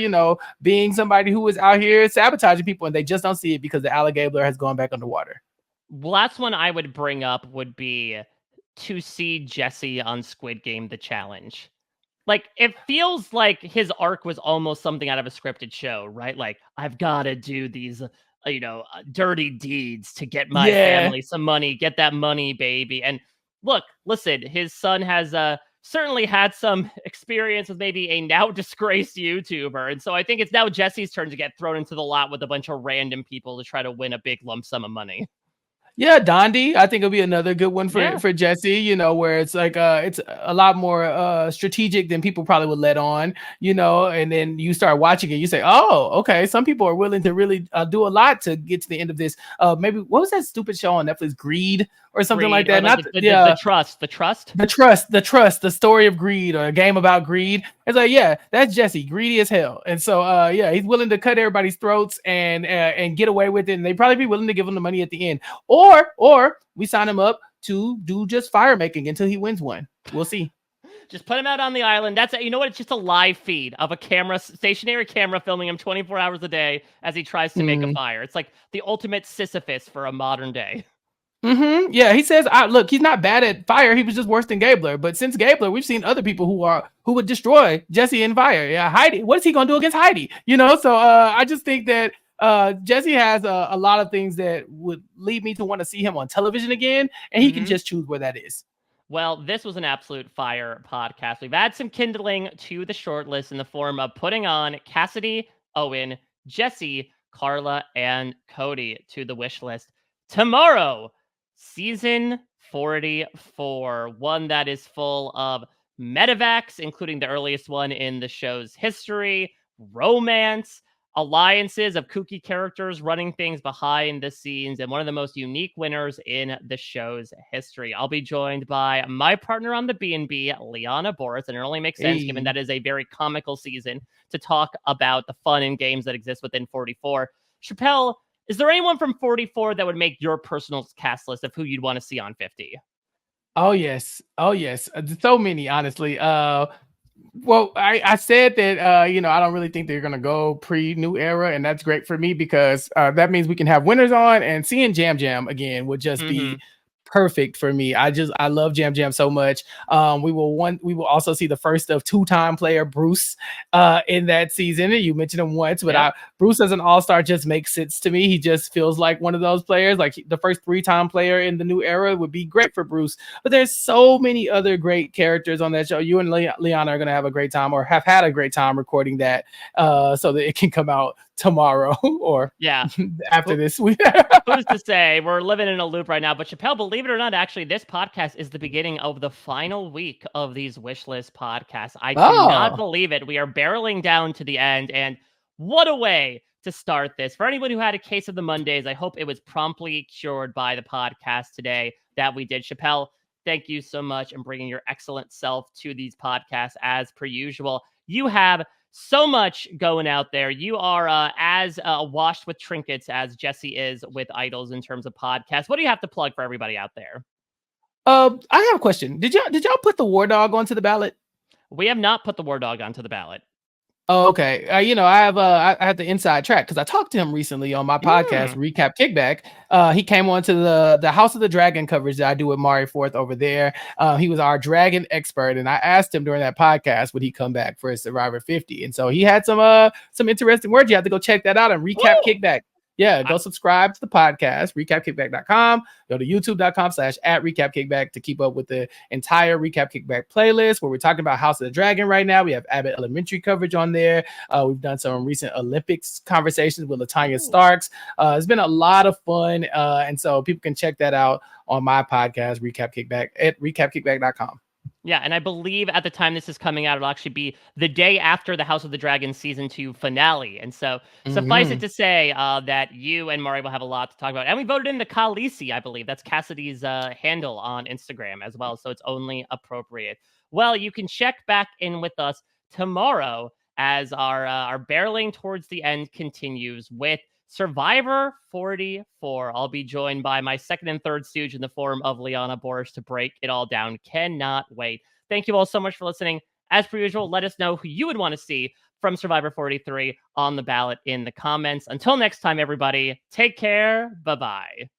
being somebody who is out here sabotaging people and they just don't see it because the alligator has gone back underwater. Last one I would bring up would be to see Jesse on Squid Game the challenge. Like, it feels like his arc was almost something out of a scripted show, right? Like, I've got to do these dirty deeds to get my family some money, get that money, baby. And look, listen, his son has certainly had some experience with maybe a now disgraced YouTuber. And so I think it's now Jesse's turn to get thrown into the lot with a bunch of random people to try to win a big lump sum of money. Yeah, Dondi, I think it'll be another good one for Jesse, where it's like it's a lot more strategic than people probably would let on, and then you start watching it, you say, oh, okay, some people are willing to really do a lot to get to the end of this. Maybe what was that stupid show on Netflix, Greed or something like that? Like the trust, the story of greed, or a game about greed. It's like, yeah, that's Jesse, greedy as hell. And so he's willing to cut everybody's throats and get away with it, and they'd probably be willing to give him the money at the end. Or we sign him up to do just fire making until he wins one. We'll see. Just put him out on the island. That's it. You know what? It's just a live feed of a stationary camera filming him 24 hours a day as he tries to make a fire. It's like the ultimate Sisyphus for a modern day. Yeah, he says, look, he's not bad at fire. He was just worse than Gabler. But since Gabler, we've seen other people who would destroy Jesse in fire. Yeah, Heidi. What is he going to do against Heidi? So I just think that Jesse has a lot of things that would lead me to want to see him on television again, and he can just choose where that is. Well, this was an absolute fire podcast. We've had some kindling to the short list in the form of putting on Cassidy, Owen, Jesse, Carla, and Cody to the wish list. Tomorrow, season 44, one that is full of medevacs, including the earliest one in the show's history, romance, alliances of kooky characters running things behind the scenes, and one of the most unique winners in the show's history. I'll be joined by my partner on the B&B, Liana Boris, and it only makes sense given that is a very comical season to talk about the fun and games that exist within 44. Chappell, is there anyone from 44 that would make your personal cast list of who you'd want to see on 50? Oh yes. So many, honestly. Well, I said that I don't really think they're gonna go pre-new era, and that's great for me because that means we can have winners on, and seeing Jam Jam again would just be perfect for me. I love Jam Jam so much. We will also see the first of two-time player Bruce in that season. You mentioned him once, but Bruce as an all-star just makes sense to me. He just feels like one of those players. Like the first three-time player in the new era would be great for Bruce. But there's so many other great characters on that show. You and Liana are gonna have a great time, or have had a great time recording that, so that it can come out tomorrow or after this week. Who's to say? We're living in a loop right now. But Chappell, believe it or not, actually, this podcast is the beginning of the final week of these wish list podcasts. I cannot believe it. We are barreling down to the end, and what a way to start this. For anyone who had a case of the Mondays, I hope it was promptly cured by the podcast today that we did. Chappell, thank you so much and bringing your excellent self to these podcasts as per usual. You have so much going out there. You are as washed with trinkets as Jesse is with idols in terms of podcasts. What do you have to plug for everybody out there? I have a question. Did y'all put the War Dog onto the ballot? We have not put the War Dog onto the ballot. Oh, okay. I have the inside track because I talked to him recently on my podcast, Recap Kickback. He came on to the House of the Dragon coverage that I do with Mari Forth over there. He was our dragon expert, and I asked him during that podcast would he come back for his Survivor 50, and so he had some interesting words. You have to go check that out on Recap Kickback. Yeah, go subscribe to the podcast, recapkickback.com. Go to youtube.com/@recapkickback to keep up with the entire Recap Kickback playlist where we're talking about House of the Dragon right now. We have Abbott Elementary coverage on there. We've done some recent Olympics conversations with LaTanya Starks. It's been a lot of fun. And so people can check that out on my podcast, Recap Kickback, at recapkickback.com. Yeah, and I believe at the time this is coming out, it'll actually be the day after the House of the Dragon season 2 finale. And so suffice it to say that you and Mari will have a lot to talk about. And we voted in the Khaleesi, I believe. That's Cassidy's handle on Instagram as well. So it's only appropriate. Well, you can check back in with us tomorrow as our barreling towards the end continues with Survivor 44. I'll be joined by my second and third stooge in the form of Liana Boris to break it all down. Cannot wait. Thank you all so much for listening. As per usual, let us know who you would want to see from Survivor 43 on the ballot in the comments. Until next time, everybody, take care. Bye-bye.